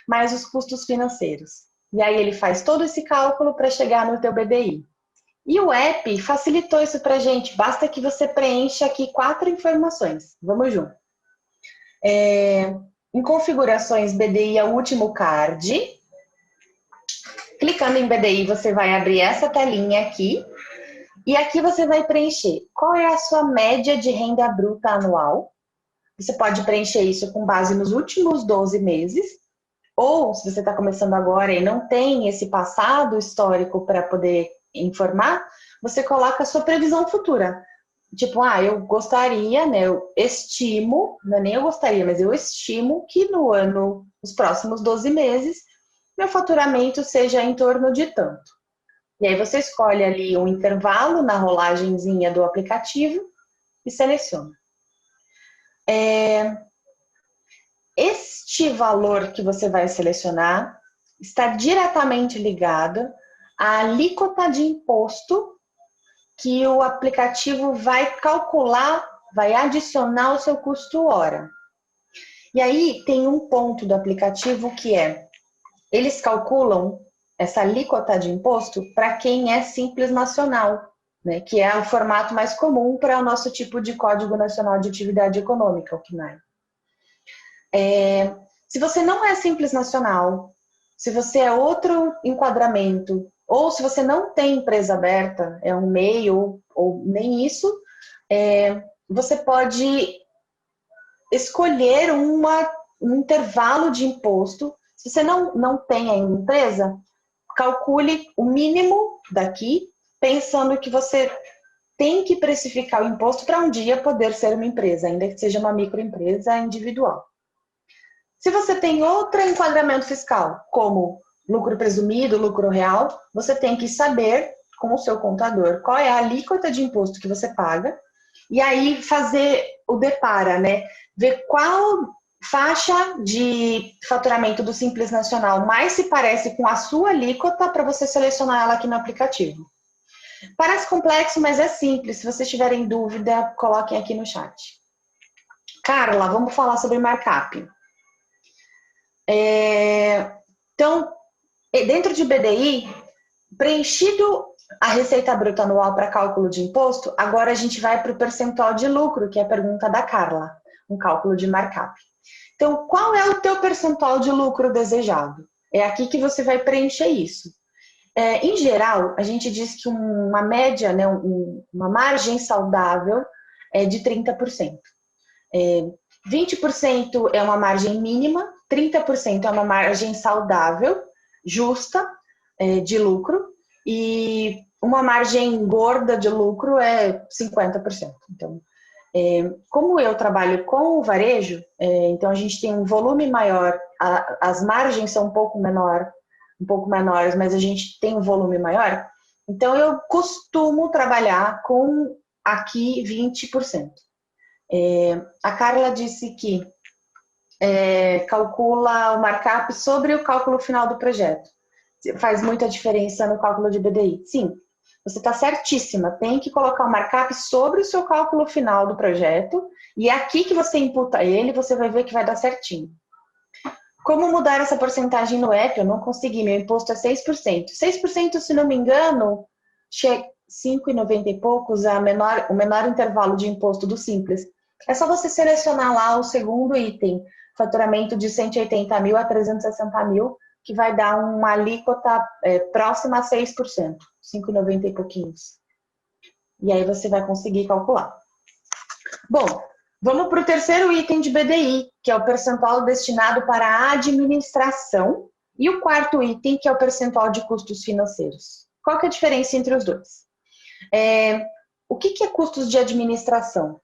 mais os custos financeiros. E aí ele faz todo esse cálculo para chegar no teu BDI. E o app facilitou isso para a gente, basta que você preencha aqui 4 informações. Vamos junto. Em configurações, BDI é o último card. Clicando em BDI, você vai abrir essa telinha aqui. E aqui você vai preencher qual é a sua média de renda bruta anual. Você pode preencher isso com base nos últimos 12 meses. Ou, se você está começando agora e não tem esse passado histórico para poder informar, você coloca a sua previsão futura. Tipo, eu gostaria, né, eu estimo, não é nem eu gostaria, mas eu estimo que nos próximos 12 meses, meu faturamento seja em torno de tanto. E aí você escolhe ali um intervalo na rolagenzinha do aplicativo e seleciona. Este valor que você vai selecionar está diretamente ligado à alíquota de imposto que o aplicativo vai calcular, vai adicionar ao seu custo hora. E aí tem um ponto do aplicativo que eles calculam essa alíquota de imposto para quem é simples nacional, né, que é o formato mais comum para o nosso tipo de Código Nacional de Atividade Econômica, o CNAE. Se você não é simples nacional, se você é outro enquadramento, ou se você não tem empresa aberta, é um MEI ou nem isso, você pode escolher um intervalo de imposto. Se você não tem ainda empresa, calcule o mínimo daqui, pensando que você tem que precificar o imposto para um dia poder ser uma empresa, ainda que seja uma microempresa individual. Se você tem outro enquadramento fiscal, como lucro presumido, lucro real, você tem que saber com o seu contador qual é a alíquota de imposto que você paga e aí fazer o depara, né? Ver qual faixa de faturamento do Simples Nacional mais se parece com a sua alíquota para você selecionar ela aqui no aplicativo. Parece complexo, mas é simples. Se vocês tiverem dúvida, coloquem aqui no chat. Carla, vamos falar sobre markup. Então, dentro de BDI, preenchido a receita bruta anual para cálculo de imposto, agora a gente vai para o percentual de lucro, que é a pergunta da Carla, um cálculo de markup. Então, qual é o teu percentual de lucro desejado? É aqui que você vai preencher isso. Em geral, a gente diz que uma média, né, uma margem saudável é de 30%. 20% é uma margem mínima, 30% é uma margem saudável, justa, de lucro, e uma margem gorda de lucro é 50%. Então, como eu trabalho com o varejo, então a gente tem um volume maior, as margens são um pouco menores, mas a gente tem um volume maior, Então, eu costumo trabalhar com aqui 20%. A Carla disse que calcula o markup sobre o cálculo final do projeto. Faz muita diferença no cálculo de BDI. Sim, você está certíssima. Tem que colocar o markup sobre o seu cálculo final do projeto e é aqui que você imputa ele, você vai ver que vai dar certinho. Como mudar essa porcentagem no app? Eu não consegui, meu imposto é 6%. 6%, se não me engano, 5,90 e poucos é o menor intervalo de imposto do Simples. É só você selecionar lá o segundo item, faturamento de 180 mil a 360 mil, que vai dar uma alíquota próxima a 6%, 5,90 e pouquinhos. E aí você vai conseguir calcular. Bom, vamos para o terceiro item de BDI, que é o percentual destinado para a administração, e o quarto item, que é o percentual de custos financeiros. Qual que é a diferença entre os dois? O que é custos de administração?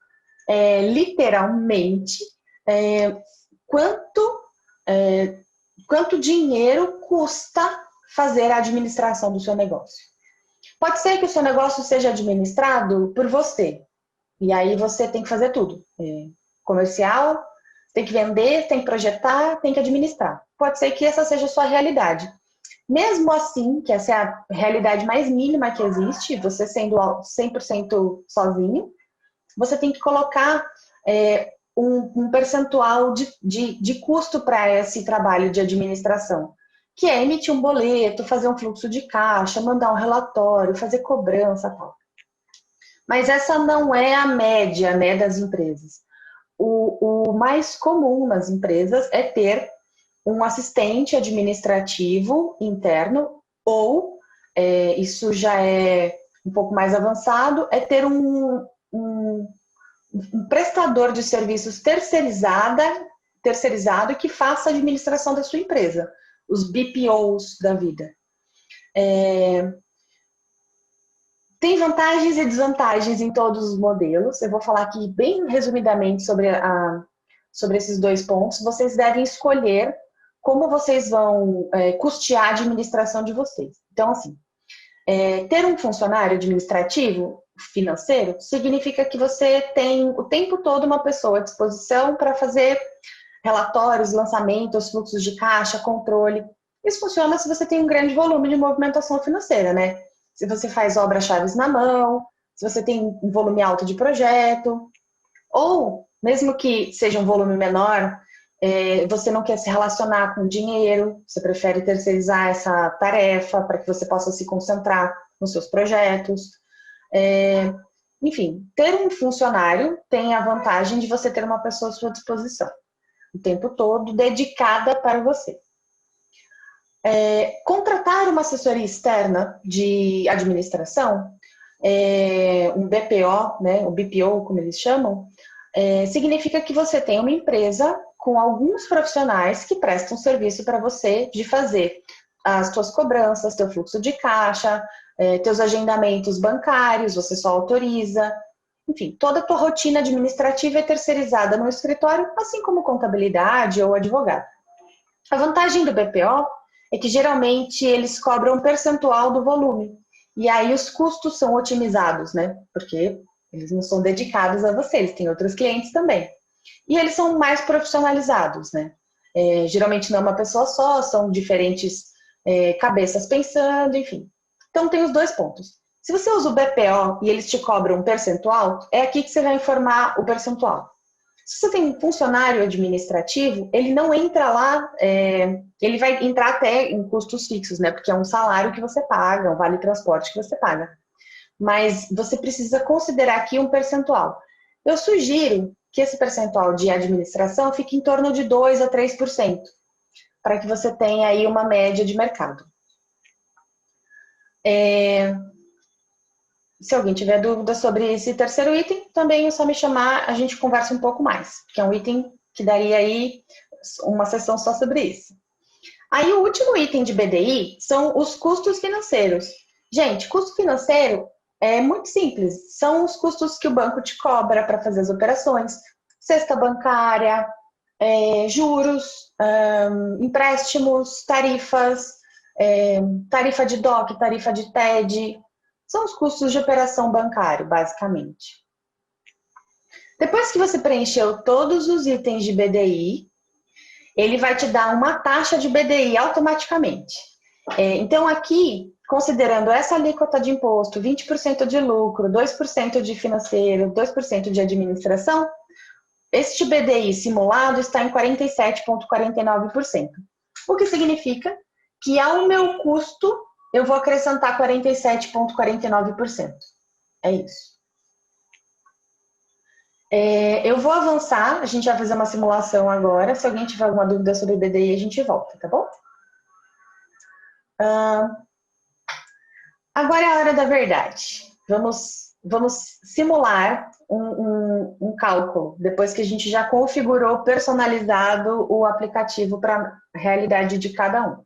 Literalmente, quanto dinheiro custa fazer a administração do seu negócio. Pode ser que o seu negócio seja administrado por você, e aí você tem que fazer tudo. Comercial, tem que vender, tem que projetar, tem que administrar. Pode ser que essa seja a sua realidade. Mesmo assim, que essa é a realidade mais mínima que existe, você sendo 100% sozinho, você tem que colocar um percentual de custo para esse trabalho de administração, que é emitir um boleto, fazer um fluxo de caixa, mandar um relatório, fazer cobrança, tal. Mas essa não é a média, né, das empresas. O mais comum nas empresas é ter um assistente administrativo interno ou, isso já é um pouco mais avançado, é ter um prestador de serviços terceirizado que faça a administração da sua empresa, os BPOs da vida. Tem vantagens e desvantagens em todos os modelos. Eu vou falar aqui bem resumidamente sobre esses dois pontos. Vocês devem escolher como vocês vão custear a administração de vocês. Então, assim, ter um funcionário administrativo financeiro significa que você tem o tempo todo uma pessoa à disposição para fazer relatórios, lançamentos, fluxos de caixa, controle. Isso funciona se você tem um grande volume de movimentação financeira, né? Se você faz obras-chaves na mão, se você tem um volume alto de projeto, ou mesmo que seja um volume menor, você não quer se relacionar com dinheiro, você prefere terceirizar essa tarefa para que você possa se concentrar nos seus projetos. Enfim, ter um funcionário tem a vantagem de você ter uma pessoa à sua disposição o tempo todo, dedicada para você. Contratar uma assessoria externa de administração, um BPO, né, o BPO, como eles chamam, significa que você tem uma empresa com alguns profissionais que prestam serviço para você de fazer as suas cobranças, teu fluxo de caixa, teus agendamentos bancários, você só autoriza. Enfim, toda a tua rotina administrativa é terceirizada no escritório, assim como contabilidade ou advogado. A vantagem do BPO é que geralmente eles cobram um percentual do volume. E aí os custos são otimizados, né? Porque eles não são dedicados a você, eles têm outros clientes também. E eles são mais profissionalizados, né? Geralmente não é uma pessoa só, são diferentes cabeças pensando, enfim. Então tem os dois pontos. Se você usa o BPO e eles te cobram um percentual, é aqui que você vai informar o percentual. Se você tem um funcionário administrativo, ele não entra lá, ele vai entrar até em custos fixos, né? Porque é um salário que você paga, um vale transporte que você paga. Mas você precisa considerar aqui um percentual. Eu sugiro que esse percentual de administração fique em torno de 2% a 3%, para que você tenha aí uma média de mercado. Se alguém tiver dúvida sobre esse terceiro item, também é só me chamar, a gente conversa um pouco mais, que é um item que daria aí uma sessão só sobre isso. Aí o último item de BDI são os custos financeiros. Gente, custo financeiro é muito simples, são os custos que o banco te cobra para fazer as operações, cesta bancária, juros, empréstimos, tarifas, tarifa de DOC, tarifa de TED, São os custos de operação bancário, basicamente. Depois que você preencheu todos os itens de BDI, ele vai te dar uma taxa de BDI automaticamente. Então, aqui, considerando essa alíquota de imposto, 20% de lucro, 2% de financeiro, 2% de administração, este BDI simulado está em 47,49%. O que significa que ao meu custo, eu vou acrescentar 47,49%. É isso. Eu vou avançar, a gente vai fazer uma simulação agora. Se alguém tiver alguma dúvida sobre o BDI, a gente volta, tá bom? Agora é a hora da verdade. Vamos simular um cálculo, depois que a gente já configurou personalizado o aplicativo para a realidade de cada um.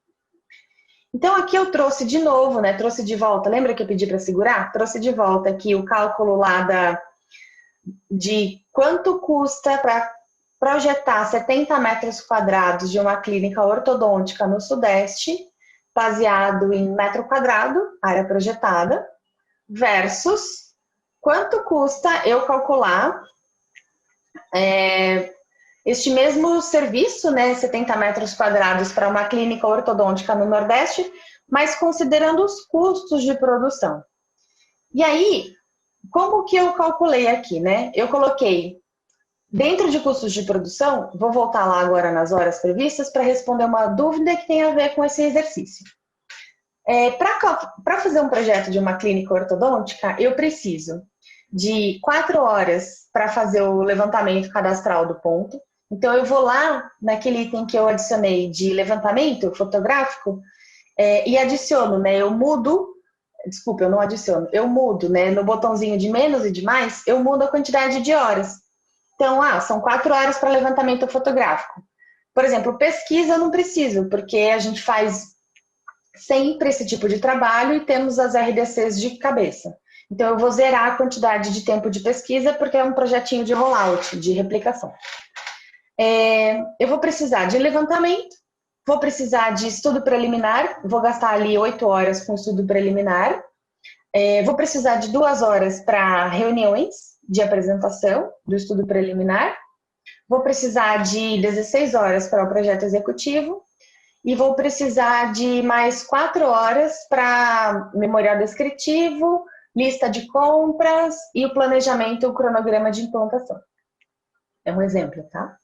Então, aqui eu trouxe de novo, né? Trouxe de volta, lembra que eu pedi para segurar? Trouxe de volta aqui o cálculo lá de quanto custa para projetar 70 metros quadrados de uma clínica ortodôntica no Sudeste, baseado em metro quadrado, área projetada, versus quanto custa eu calcular este mesmo serviço, né, 70 metros quadrados para uma clínica ortodôntica no Nordeste, mas considerando os custos de produção. E aí, como que eu calculei aqui, né? Eu coloquei dentro de custos de produção, vou voltar lá agora nas horas previstas para responder uma dúvida que tem a ver com esse exercício. Para fazer um projeto de uma clínica ortodôntica, eu preciso de 4 horas para fazer o levantamento cadastral do ponto. Então, eu vou lá naquele item que eu adicionei de levantamento fotográfico e adiciono, né? Eu mudo né? No botãozinho de menos e de mais, eu mudo a quantidade de horas. Então, são 4 horas para levantamento fotográfico. Por exemplo, pesquisa eu não preciso, porque a gente faz sempre esse tipo de trabalho e temos as RDCs de cabeça. Então, eu vou zerar a quantidade de tempo de pesquisa, porque é um projetinho de rollout, de replicação. Eu vou precisar de levantamento, vou precisar de estudo preliminar, vou gastar ali 8 horas com estudo preliminar, vou precisar de 2 horas para reuniões de apresentação do estudo preliminar, vou precisar de 16 horas para o projeto executivo e vou precisar de mais 4 horas para memorial descritivo, lista de compras e o planejamento, o cronograma de implantação. É um exemplo, tá?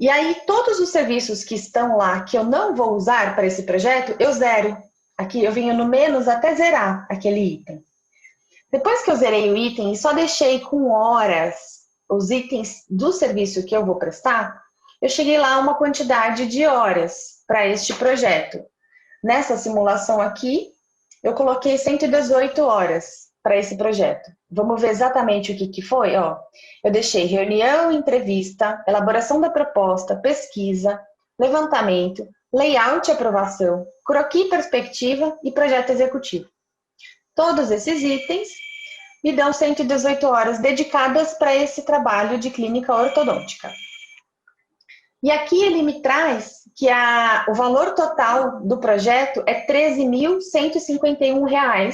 E aí, todos os serviços que estão lá, que eu não vou usar para esse projeto, eu zero. Aqui eu venho no menos até zerar aquele item. Depois que eu zerei o item e só deixei com horas os itens do serviço que eu vou prestar, eu cheguei lá a uma quantidade de horas para este projeto. Nessa simulação aqui, eu coloquei 118 horas para esse projeto. Vamos ver exatamente o que foi? Eu deixei reunião, entrevista, elaboração da proposta, pesquisa, levantamento, layout e aprovação, croquis e perspectiva e projeto executivo. Todos esses itens me dão 118 horas dedicadas para esse trabalho de clínica ortodôntica. E aqui ele me traz que o valor total do projeto é R$ 13.151,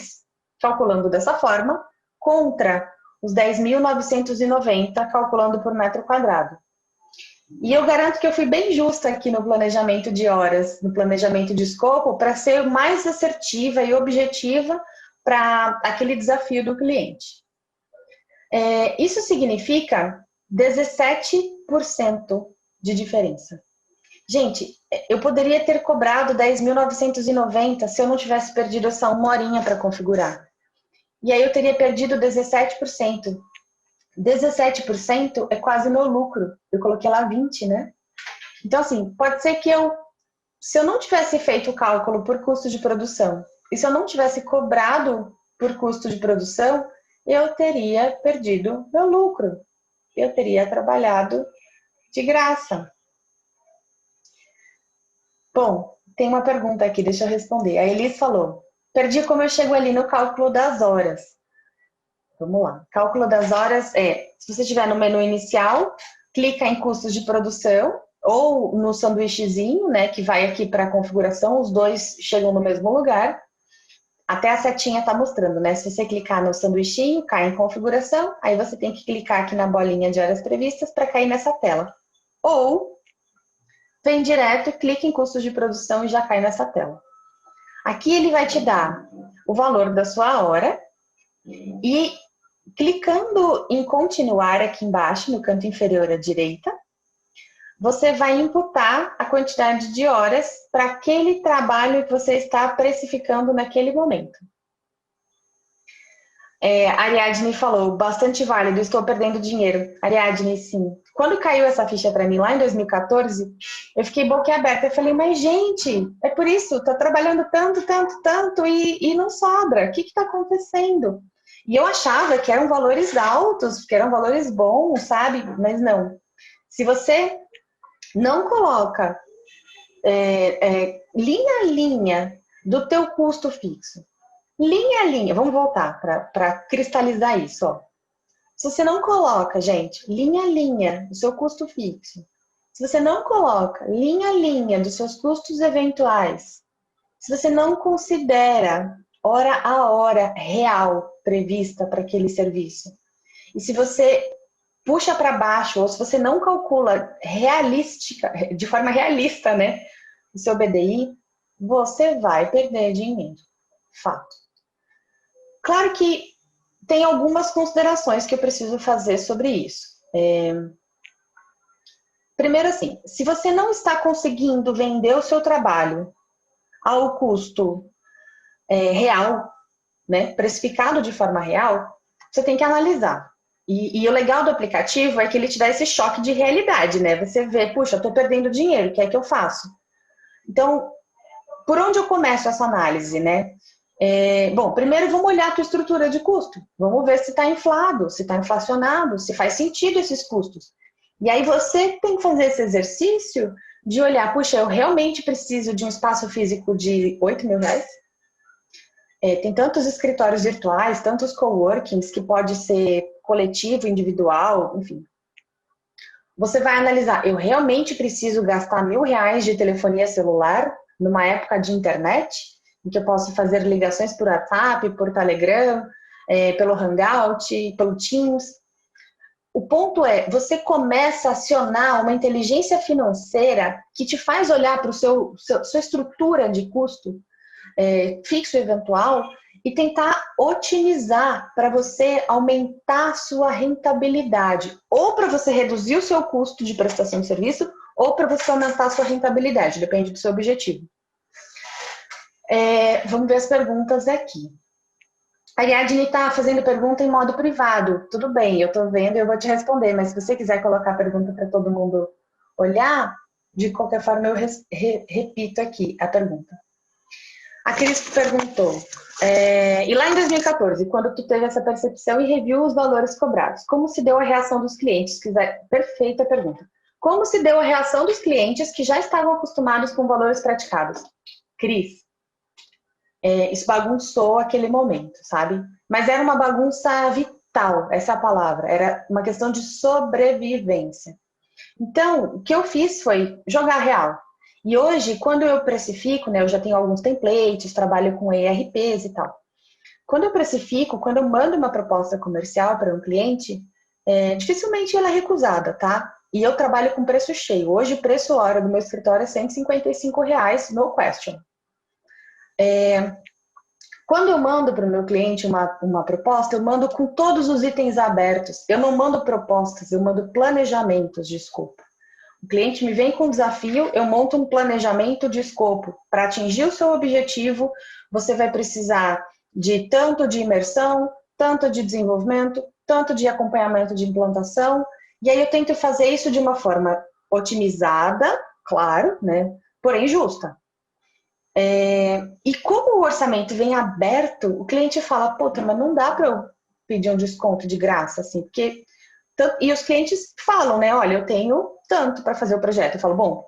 calculando dessa forma, contra os 10.990, calculando por metro quadrado. E eu garanto que eu fui bem justa aqui no planejamento de horas, no planejamento de escopo, para ser mais assertiva e objetiva para aquele desafio do cliente. Isso significa 17% de diferença. Gente, eu poderia ter cobrado 10.990 se eu não tivesse perdido essa 1 horinha para configurar. E aí eu teria perdido 17%. 17% é quase meu lucro. Eu coloquei lá 20, né? Então, assim, pode ser que se eu não tivesse feito o cálculo por custo de produção, e se eu não tivesse cobrado por custo de produção, eu teria perdido meu lucro. Eu teria trabalhado de graça. Bom, tem uma pergunta aqui, deixa eu responder. A Elis falou, perdi como eu chego ali no cálculo das horas. Vamos lá. Cálculo das horas se você estiver no menu inicial, clica em custos de produção, ou no sanduíchezinho, né, que vai aqui para a configuração, os dois chegam no mesmo lugar. Até a setinha está mostrando, né? Se você clicar no sanduichinho, cai em configuração, aí você tem que clicar aqui na bolinha de horas previstas para cair nessa tela. Ou vem direto, clica em custos de produção e já cai nessa tela. Aqui ele vai te dar o valor da sua hora e clicando em continuar aqui embaixo, no canto inferior à direita, você vai imputar a quantidade de horas para aquele trabalho que você está precificando naquele momento. A Ariadne falou, bastante válido, estou perdendo dinheiro. Ariadne, sim. Quando caiu essa ficha para mim lá em 2014, eu fiquei boquiaberta. Eu falei, mas gente, é por isso, estou trabalhando tanto e não sobra. O que está acontecendo? E eu achava que eram valores altos, que eram valores bons, sabe? Mas não. Se você não coloca linha a linha do teu custo fixo, linha a linha, vamos voltar para cristalizar isso, ó. Se você não coloca, gente, linha a linha do seu custo fixo, se você não coloca linha a linha dos seus custos eventuais, se você não considera hora a hora real prevista para aquele serviço, e se você puxa para baixo, ou se você não calcula de forma realista, né, o seu BDI, você vai perder dinheiro. Fato. Claro que tem algumas considerações que eu preciso fazer sobre isso. Primeiro assim, se você não está conseguindo vender o seu trabalho ao custo real, né, precificado de forma real, você tem que analisar. E o legal do aplicativo é que ele te dá esse choque de realidade, né? Você vê, puxa, eu estou perdendo dinheiro, o que é que eu faço? Então, por onde eu começo essa análise, né? Bom, primeiro vamos olhar a tua estrutura de custo. Vamos ver se está inflado, se está inflacionado, se faz sentido esses custos. E aí você tem que fazer esse exercício de olhar, puxa, eu realmente preciso de um espaço físico de 8 mil reais? Tem tantos escritórios virtuais, tantos coworkings, que pode ser coletivo, individual, enfim. Você vai analisar, eu realmente preciso gastar R$1.000 de telefonia celular numa época de internet, em que eu posso fazer ligações por WhatsApp, por Telegram, pelo Hangout, pelo Teams. O ponto é, você começa a acionar uma inteligência financeira que te faz olhar para sua estrutura de custo fixo eventual e tentar otimizar para você aumentar a sua rentabilidade, ou para você reduzir o seu custo de prestação de serviço, ou para você aumentar a sua rentabilidade, depende do seu objetivo. Vamos ver as perguntas aqui. A Ariadne está fazendo pergunta em modo privado. Tudo bem, eu estou vendo e eu vou te responder, mas se você quiser colocar a pergunta para todo mundo olhar, de qualquer forma eu repito aqui a pergunta. A Cris perguntou, e lá em 2014, quando tu teve essa percepção e reviu os valores cobrados, como se deu a reação dos clientes? Perfeita pergunta. Como se deu a reação dos clientes que já estavam acostumados com valores praticados? Cris, isso bagunçou aquele momento, sabe? Mas era uma bagunça vital, essa é a palavra. Era uma questão de sobrevivência. Então, o que eu fiz foi jogar real. E hoje, quando eu precifico, né, eu já tenho alguns templates, trabalho com ERPs e tal. Quando eu precifico, quando eu mando uma proposta comercial para um cliente, dificilmente ela é recusada, tá? E eu trabalho com preço cheio. Hoje, o preço hora do meu escritório é R$155, no question. Quando eu mando para o meu cliente uma proposta, eu mando com todos os itens abertos. Eu não mando propostas, eu mando planejamentos de escopo. O cliente me vem com um desafio, eu monto um planejamento de escopo. Para atingir o seu objetivo, você vai precisar de tanto de imersão, tanto de desenvolvimento, tanto de acompanhamento de implantação. E aí eu tento fazer isso de uma forma otimizada, claro, né? Porém justa. E como o orçamento vem aberto, o cliente fala, puta, mas não dá para eu pedir um desconto de graça, assim, porque... E os clientes falam, né, olha, eu tenho tanto para fazer o projeto. Eu falo, bom,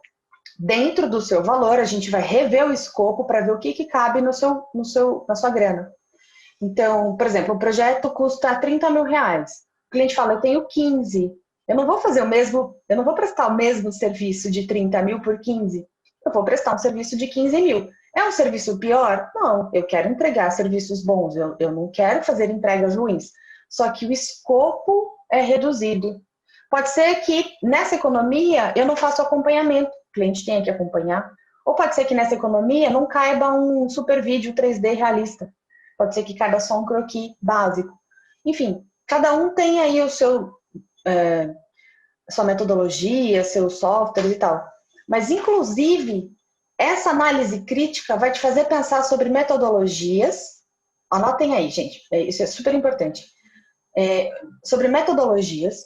dentro do seu valor, a gente vai rever o escopo para ver o que cabe na sua grana. Então, por exemplo, o projeto custa R$30.000. O cliente fala, eu tenho 15. Eu não vou prestar o mesmo serviço de 30 mil por 15. Eu vou prestar um serviço de 15 mil. É um serviço pior? Não, eu quero entregar serviços bons, eu não quero fazer entregas ruins. Só que o escopo é reduzido. Pode ser que nessa economia eu não faça o acompanhamento, o cliente tenha que acompanhar. Ou pode ser que nessa economia não caiba um super vídeo 3D realista. Pode ser que caiba só um croquis básico. Enfim, cada um tem aí o seu, sua metodologia, seus softwares e tal. Mas, inclusive, essa análise crítica vai te fazer pensar sobre metodologias. Anotem aí, gente, isso é super importante. Sobre metodologias,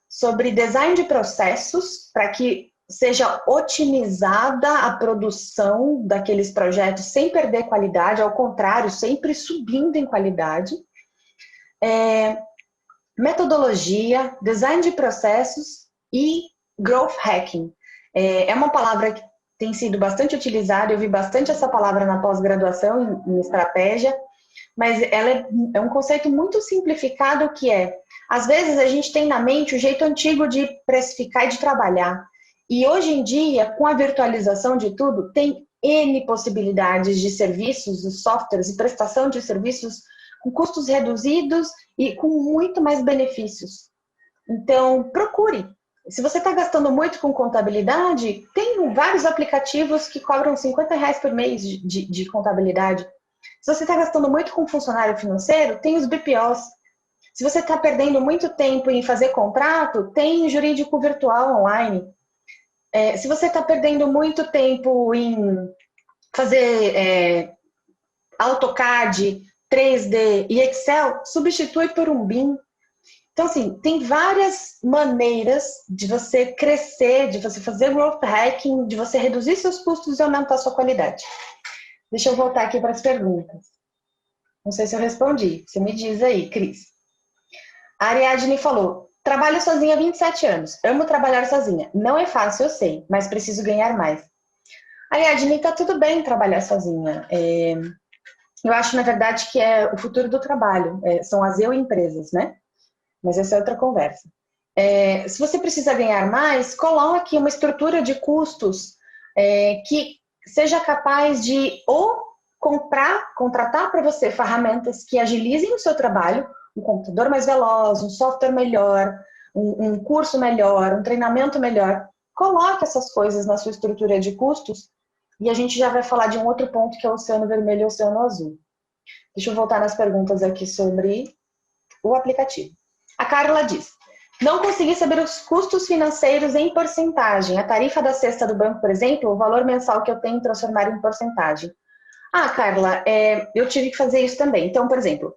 sobre design de processos, para que seja otimizada a produção daqueles projetos sem perder qualidade, ao contrário, sempre subindo em qualidade. Metodologia, design de processos e growth hacking. É uma palavra que tem sido bastante utilizada, eu vi bastante essa palavra na pós-graduação em estratégia, mas ela é um conceito muito simplificado que às vezes a gente tem na mente o jeito antigo de precificar e de trabalhar. E hoje em dia, com a virtualização de tudo, tem N possibilidades de serviços, de softwares e prestação de serviços com custos reduzidos e com muito mais benefícios. Então, procure. Se você está gastando muito com contabilidade, tem vários aplicativos que cobram R$ 50 por mês de contabilidade. Se você está gastando muito com funcionário financeiro, tem os BPOs. Se você está perdendo muito tempo em fazer contrato, tem jurídico virtual online. Se você está perdendo muito tempo em fazer AutoCAD, 3D e Excel, substitui por um BIM. Então, assim, tem várias maneiras de você crescer, de você fazer growth hacking, de você reduzir seus custos e aumentar sua qualidade. Deixa eu voltar aqui para as perguntas. Não sei se eu respondi. Você me diz aí, Cris. A Ariadne falou, trabalho sozinha há 27 anos. Amo trabalhar sozinha. Não é fácil, eu sei, mas preciso ganhar mais. Ariadne, tá tudo bem trabalhar sozinha. Eu acho, na verdade, que é o futuro do trabalho. São as eu-empresas, né? Mas essa é outra conversa. Se você precisa ganhar mais, coloque uma estrutura de custos que seja capaz de ou contratar para você ferramentas que agilizem o seu trabalho, um computador mais veloz, um software melhor, um curso melhor, um treinamento melhor. Coloque essas coisas na sua estrutura de custos e a gente já vai falar de um outro ponto que é o oceano vermelho e o oceano azul. Deixa eu voltar nas perguntas aqui sobre o aplicativo. A Carla diz, não consegui saber os custos financeiros em porcentagem. A tarifa da cesta do banco, por exemplo, o valor mensal que eu tenho transformar em porcentagem. Ah, Carla, eu tive que fazer isso também. Então, por exemplo,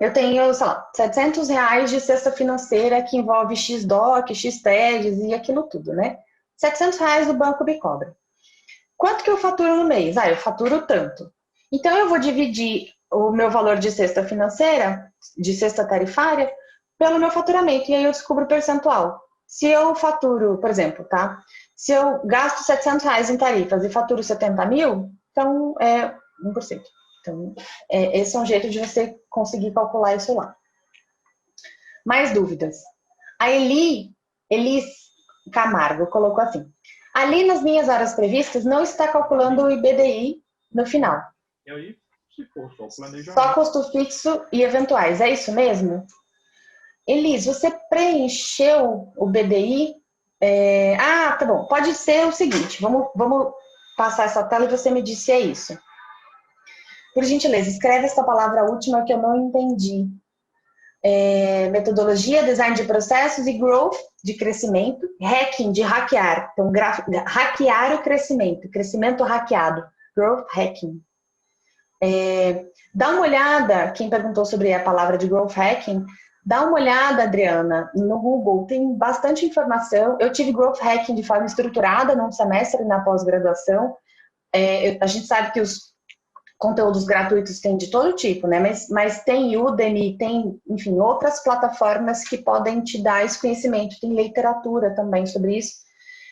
eu tenho, sei lá, R$ 700 de cesta financeira que envolve X-DOC, X-TEDs e aquilo tudo, né? R$ 700 o banco me cobra. Quanto que eu faturo no mês? Eu faturo tanto. Então, eu vou dividir o meu valor de cesta financeira, de cesta tarifária, pelo meu faturamento. E aí eu descubro o percentual. Se eu faturo, por exemplo, tá? Se eu gasto R$ 700 em tarifas e faturo 70 mil, então é 1%. Então, esse é um jeito de você conseguir calcular isso lá. Mais dúvidas? A Elis Camargo colocou assim. Ali nas minhas horas previstas não está calculando o IBDI no final. E aí, se for só planejamento... Só custo fixo e eventuais, é isso mesmo? Elis, você preencheu o BDI? Tá bom. Pode ser o seguinte, vamos passar essa tela e você me diz se é isso. Por gentileza, escreve essa palavra última que eu não entendi. Metodologia, design de processos e growth, de crescimento. Hacking, de hackear. Então, hackear o crescimento hackeado. Growth hacking. Dá uma olhada, quem perguntou sobre a palavra de growth hacking, dá uma olhada, Adriana, no Google, tem bastante informação. Eu tive growth hacking de forma estruturada num semestre na pós-graduação. A gente sabe que os conteúdos gratuitos tem de todo tipo, né? Mas tem Udemy, tem, enfim, outras plataformas que podem te dar esse conhecimento. Tem literatura também sobre isso.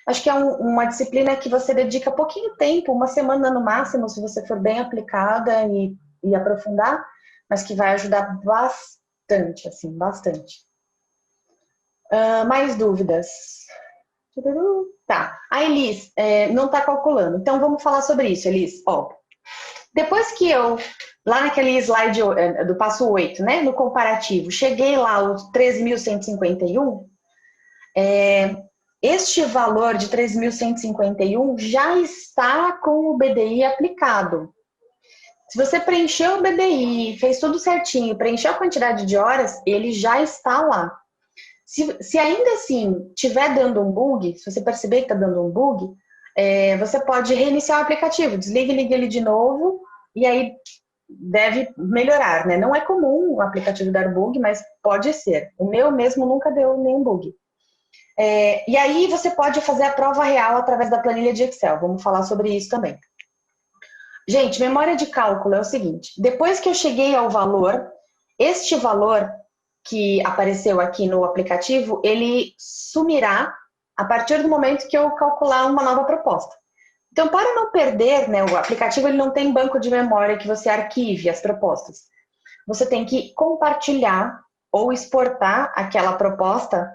Acho que é uma disciplina que você dedica pouquinho tempo, uma semana no máximo, se você for bem aplicada e aprofundar, mas que vai ajudar bastante, assim, bastante. Mais dúvidas? Tá. A Elis não está calculando. Então, vamos falar sobre isso, Elis. Depois que eu, lá naquele slide do passo 8, né, no comparativo, cheguei lá aos 13.151, este valor de 3.151 já está com o BDI aplicado. Se você preencheu o BDI, fez tudo certinho, preencheu a quantidade de horas, ele já está lá. Se ainda assim estiver dando um bug, se você perceber que está dando um bug, você pode reiniciar o aplicativo, desliga e liga ele de novo, e aí deve melhorar, né? Não é comum o aplicativo dar bug, mas pode ser. O meu mesmo nunca deu nenhum bug. E aí você pode fazer a prova real através da planilha de Excel. Vamos falar sobre isso também. Gente, memória de cálculo é o seguinte. Depois que eu cheguei ao valor, este valor que apareceu aqui no aplicativo, ele sumirá a partir do momento que eu calcular uma nova proposta. Então, para não perder, né, o aplicativo ele não tem banco de memória que você arquive as propostas. Você tem que compartilhar ou exportar aquela proposta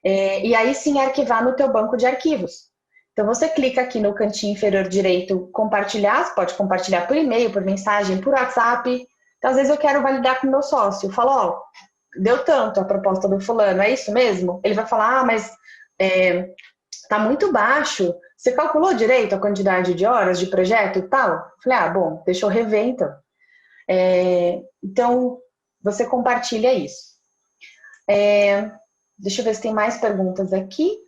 e aí sim arquivar no teu banco de arquivos. Então, você clica aqui no cantinho inferior direito, compartilhar, você pode compartilhar por e-mail, por mensagem, por WhatsApp. Então, às vezes eu quero validar com o meu sócio. Eu falo, ó, deu tanto a proposta do fulano, é isso mesmo? Ele vai falar, mas tá muito baixo. Você calculou direito a quantidade de horas de projeto e tal? Eu falei, bom, deixa eu rever então. Então, você compartilha isso. Deixa eu ver se tem mais perguntas aqui.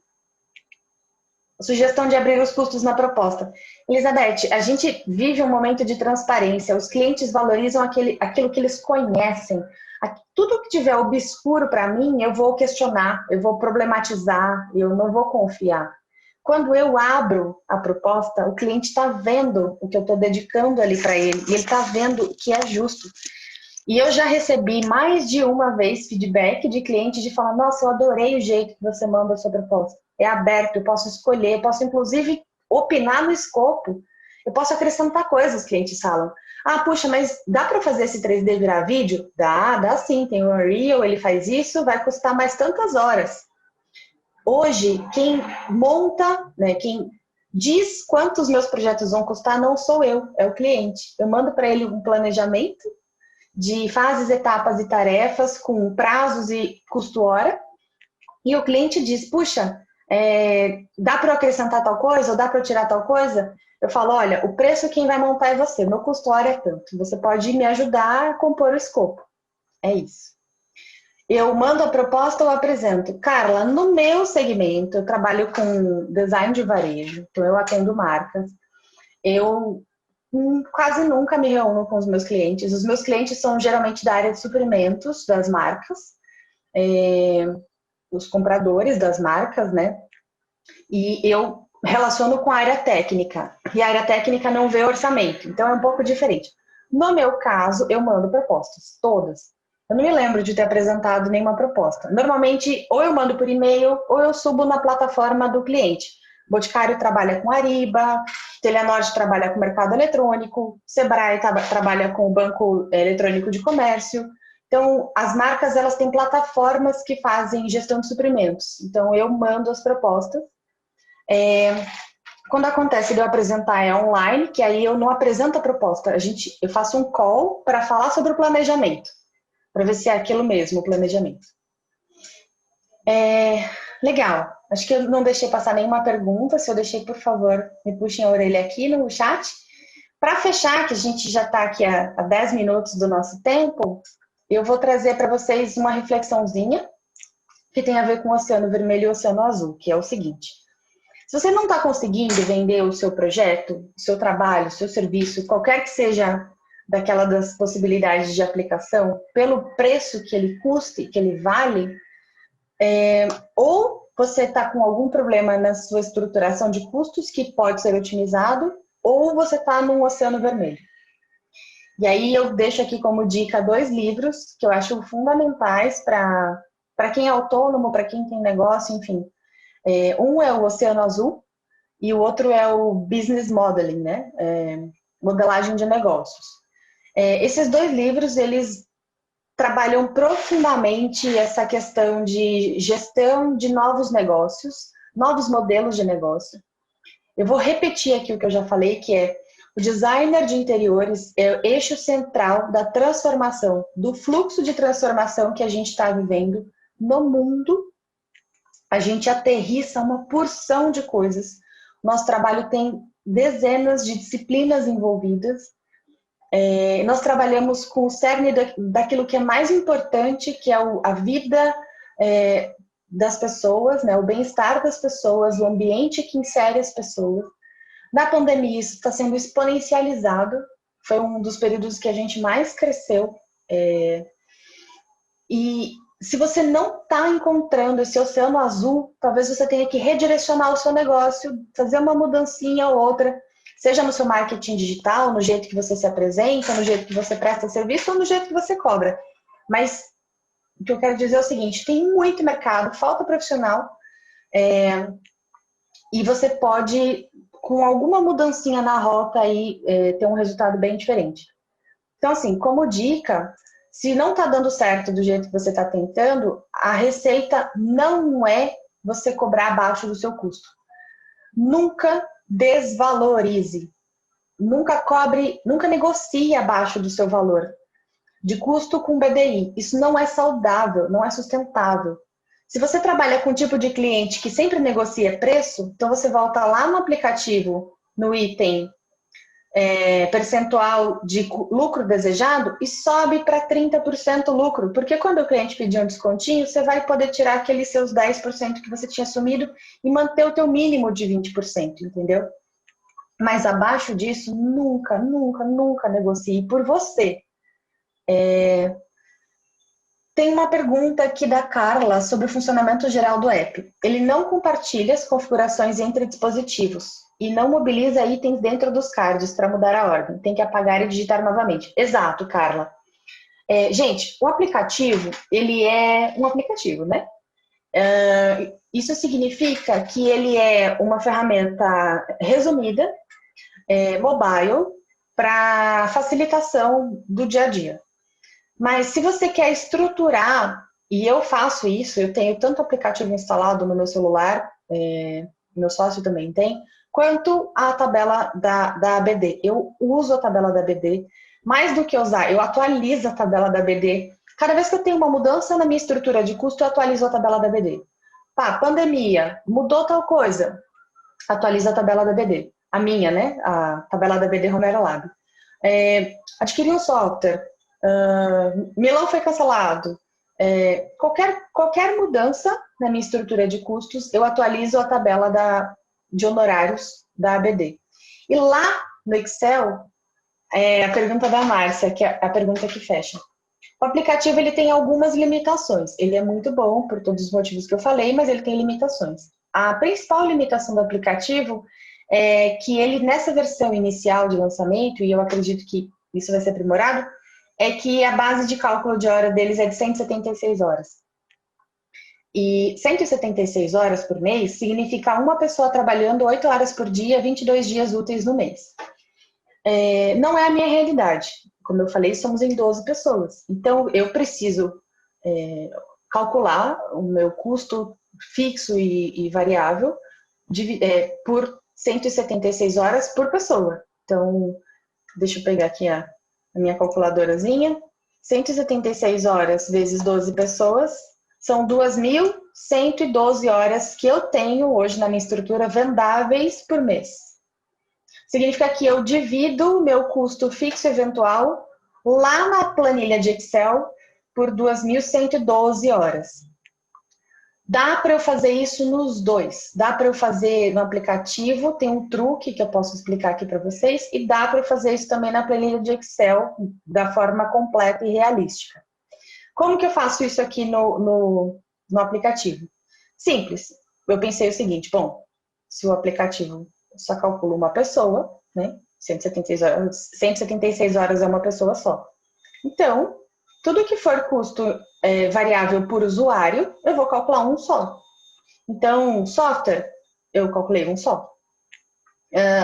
Sugestão de abrir os custos na proposta. Elizabeth, a gente vive um momento de transparência. Os clientes valorizam aquilo que eles conhecem. Tudo que tiver obscuro para mim, eu vou questionar, eu vou problematizar, eu não vou confiar. Quando eu abro a proposta, o cliente está vendo o que eu estou dedicando ali para ele, e ele está vendo que é justo. E eu já recebi mais de uma vez feedback de cliente de falar, nossa, eu adorei o jeito que você manda a sua proposta. É aberto, eu posso escolher, eu posso inclusive opinar no escopo. Eu posso acrescentar coisas, clientes falam. Puxa, mas dá para fazer esse 3D virar vídeo? Dá sim, tem o Unreal, ele faz isso, vai custar mais tantas horas. Hoje, quem monta, né, quem diz quantos meus projetos vão custar não sou eu, é o cliente. Eu mando para ele um planejamento de fases, etapas e tarefas com prazos e custo-hora, e o cliente diz, puxa, dá para eu acrescentar tal coisa ou dá para eu tirar tal coisa? Eu falo, olha, o preço quem vai montar é você, meu custo-hora é tanto, você pode me ajudar a compor o escopo. É isso. Eu mando a proposta ou apresento. Carla, no meu segmento, eu trabalho com design de varejo, então eu atendo marcas. Eu quase nunca me reúno com os meus clientes. Os meus clientes são geralmente da área de suprimentos das marcas, os compradores das marcas, né? E eu relaciono com a área técnica. E a área técnica não vê orçamento, então é um pouco diferente. No meu caso, eu mando propostas, todas. Eu não me lembro de ter apresentado nenhuma proposta. Normalmente, ou eu mando por e-mail, ou eu subo na plataforma do cliente. Boticário trabalha com Ariba, Telenorte trabalha com mercado eletrônico, Sebrae trabalha com o Banco Eletrônico de Comércio. Então, as marcas, elas têm plataformas que fazem gestão de suprimentos. Então, eu mando as propostas. Quando acontece de eu apresentar online, que aí eu não apresento a proposta, eu faço um call para falar sobre o planejamento, para ver se é aquilo mesmo, o planejamento. Legal. Acho que eu não deixei passar nenhuma pergunta. Se eu deixei, por favor, me puxem a orelha aqui no chat. Para fechar, que a gente já está aqui há 10 minutos do nosso tempo, eu vou trazer para vocês uma reflexãozinha que tem a ver com o Oceano Vermelho e o Oceano Azul, que é o seguinte. Se você não está conseguindo vender o seu projeto, o seu trabalho, o seu serviço, qualquer que seja das possibilidades de aplicação, pelo preço que ele custe, que ele vale, ou você está com algum problema na sua estruturação de custos que pode ser otimizado, ou você está num oceano vermelho. E aí eu deixo aqui como dica 2 livros que eu acho fundamentais para quem é autônomo, para quem tem negócio, enfim. Um é o Oceano Azul e o outro é o Business Modeling, né? Modelagem de negócios. Esses 2 livros, eles trabalham profundamente essa questão de gestão de novos negócios, novos modelos de negócio. Eu vou repetir aqui o que eu já falei, que é O designer de interiores é o eixo central da transformação, do fluxo de transformação que a gente está vivendo no mundo. A gente aterrissa uma porção de coisas. Nosso trabalho tem dezenas de disciplinas envolvidas. Nós trabalhamos com o cerne daquilo que é mais importante, que é a vida das pessoas, né? O bem-estar das pessoas, o ambiente que insere as pessoas. Na pandemia, isso está sendo exponencializado. Foi um dos períodos que a gente mais cresceu. E se você não está encontrando esse oceano azul, talvez você tenha que redirecionar o seu negócio, fazer uma mudancinha ou outra, seja no seu marketing digital, no jeito que você se apresenta, no jeito que você presta serviço ou no jeito que você cobra. Mas o que eu quero dizer é o seguinte, tem muito mercado, falta profissional, e você pode, com alguma mudancinha na rota aí, ter um resultado bem diferente. Então, assim, como dica, se não está dando certo do jeito que você está tentando, a receita não é você cobrar abaixo do seu custo. Nunca desvalorize. Nunca negocie abaixo do seu valor de custo com BDI. Isso não é saudável, não é sustentável. Se você trabalha com um tipo de cliente que sempre negocia preço, então você volta lá no aplicativo, no item percentual de lucro desejado e sobe para 30% lucro, porque quando o cliente pedir um descontinho, você vai poder tirar aqueles seus 10% que você tinha assumido e manter o teu mínimo de 20%, entendeu? Mas abaixo disso, nunca, nunca, nunca negocie por você. Tem uma pergunta aqui da Carla sobre o funcionamento geral do app. Ele não compartilha as configurações entre dispositivos e não mobiliza itens dentro dos cards para mudar a ordem. Tem que apagar e digitar novamente. Exato, Carla. Gente, o aplicativo, ele é um aplicativo, né? Isso significa que ele é uma ferramenta resumida, mobile, para facilitação do dia a dia. Mas se você quer estruturar, e eu faço isso, eu tenho tanto aplicativo instalado no meu celular, meu sócio também tem, quanto a tabela da ABD. Eu uso a tabela da ABD, mais do que usar, eu atualizo a tabela da ABD. Cada vez que eu tenho uma mudança na minha estrutura de custo, eu atualizo a tabela da ABD. Pandemia, mudou tal coisa, atualiza a tabela da ABD. A minha, né? A tabela da ABD Romero Lab. Adquiri um software, Milão foi cancelado. Qualquer mudança na minha estrutura de custos, eu atualizo a tabela de honorários da ABD. E lá no Excel, a pergunta da Márcia, que é a pergunta que fecha. O aplicativo ele tem algumas limitações. Ele é muito bom por todos os motivos que eu falei, mas ele tem limitações. A principal limitação do aplicativo é que ele, nessa versão inicial de lançamento, e eu acredito que isso vai ser aprimorado, é que a base de cálculo de hora deles é de 176 horas. E 176 horas por mês significa uma pessoa trabalhando 8 horas por dia, 22 dias úteis no mês. Não é a minha realidade. Como eu falei, somos em 12 pessoas. Então, eu preciso calcular o meu custo fixo e variável por 176 horas por pessoa. Então, deixa eu pegar aqui a minha calculadorazinha, 176 horas vezes 12 pessoas, são 2.112 horas que eu tenho hoje na minha estrutura vendáveis por mês. Significa que eu divido o meu custo fixo eventual lá na planilha de Excel por 2.112 horas. Dá para eu fazer isso nos dois. Dá para eu fazer no aplicativo, tem um truque que eu posso explicar aqui para vocês, e dá para eu fazer isso também na planilha de Excel, da forma completa e realística. Como que eu faço isso aqui no aplicativo? Simples. Eu pensei o seguinte, bom, se o aplicativo só calcula uma pessoa, né? 176 horas é uma pessoa só. Então, tudo que for custo variável por usuário, eu vou calcular um só. Então, software, eu calculei um só.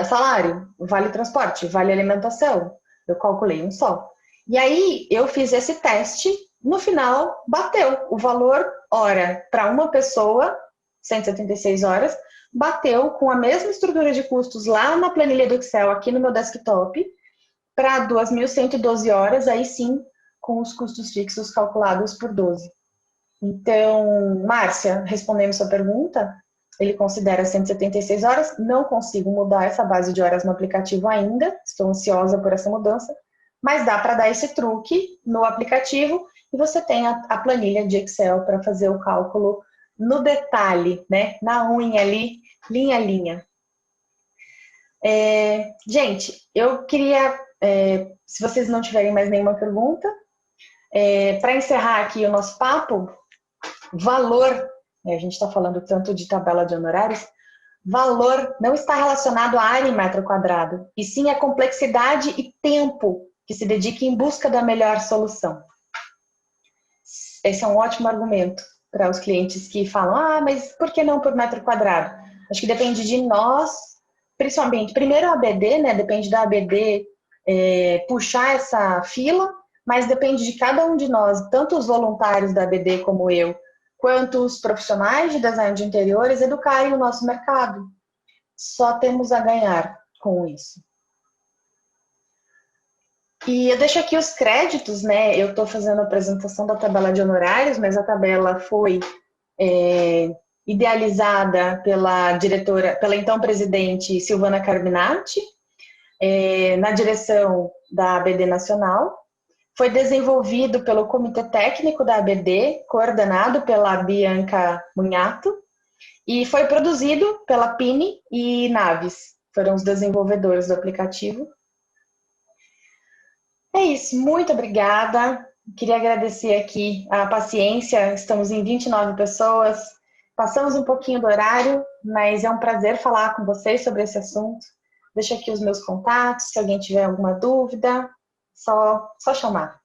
Salário, vale transporte, vale alimentação, eu calculei um só. E aí, eu fiz esse teste, no final, bateu o valor hora para uma pessoa, 176 horas, bateu com a mesma estrutura de custos lá na planilha do Excel, aqui no meu desktop, para 2.112 horas, aí sim, com os custos fixos calculados por 12. Então, Márcia, respondendo sua pergunta, ele considera 176 horas, não consigo mudar essa base de horas no aplicativo ainda, estou ansiosa por essa mudança, mas dá para dar esse truque no aplicativo e você tem a planilha de Excel para fazer o cálculo no detalhe, né? Na unha ali, linha a linha. Gente, eu queria, se vocês não tiverem mais nenhuma pergunta, para encerrar aqui o nosso papo, valor, a gente está falando tanto de tabela de honorários, valor não está relacionado à área em metro quadrado, e sim a complexidade e tempo que se dedica em busca da melhor solução. Esse é um ótimo argumento para os clientes que falam, mas por que não por metro quadrado? Acho que depende de nós, principalmente, primeiro a ABD, né? Depende da ABD puxar essa fila, mas depende de cada um de nós, tanto os voluntários da ABD como eu, quanto os profissionais de design de interiores, educarem o nosso mercado. Só temos a ganhar com isso. E eu deixo aqui os créditos, né? Eu estou fazendo a apresentação da tabela de honorários, mas a tabela foi idealizada pela diretora, pela então presidente Silvana Carbinati, na direção da ABD Nacional. Foi desenvolvido pelo Comitê Técnico da ABD, coordenado pela Bianca Munhato, e foi produzido pela Pini e Naves, foram os desenvolvedores do aplicativo. É isso, muito obrigada. Queria agradecer aqui a paciência, estamos em 29 pessoas, passamos um pouquinho do horário, mas é um prazer falar com vocês sobre esse assunto. Deixo aqui os meus contatos, se alguém tiver alguma dúvida, só chamar.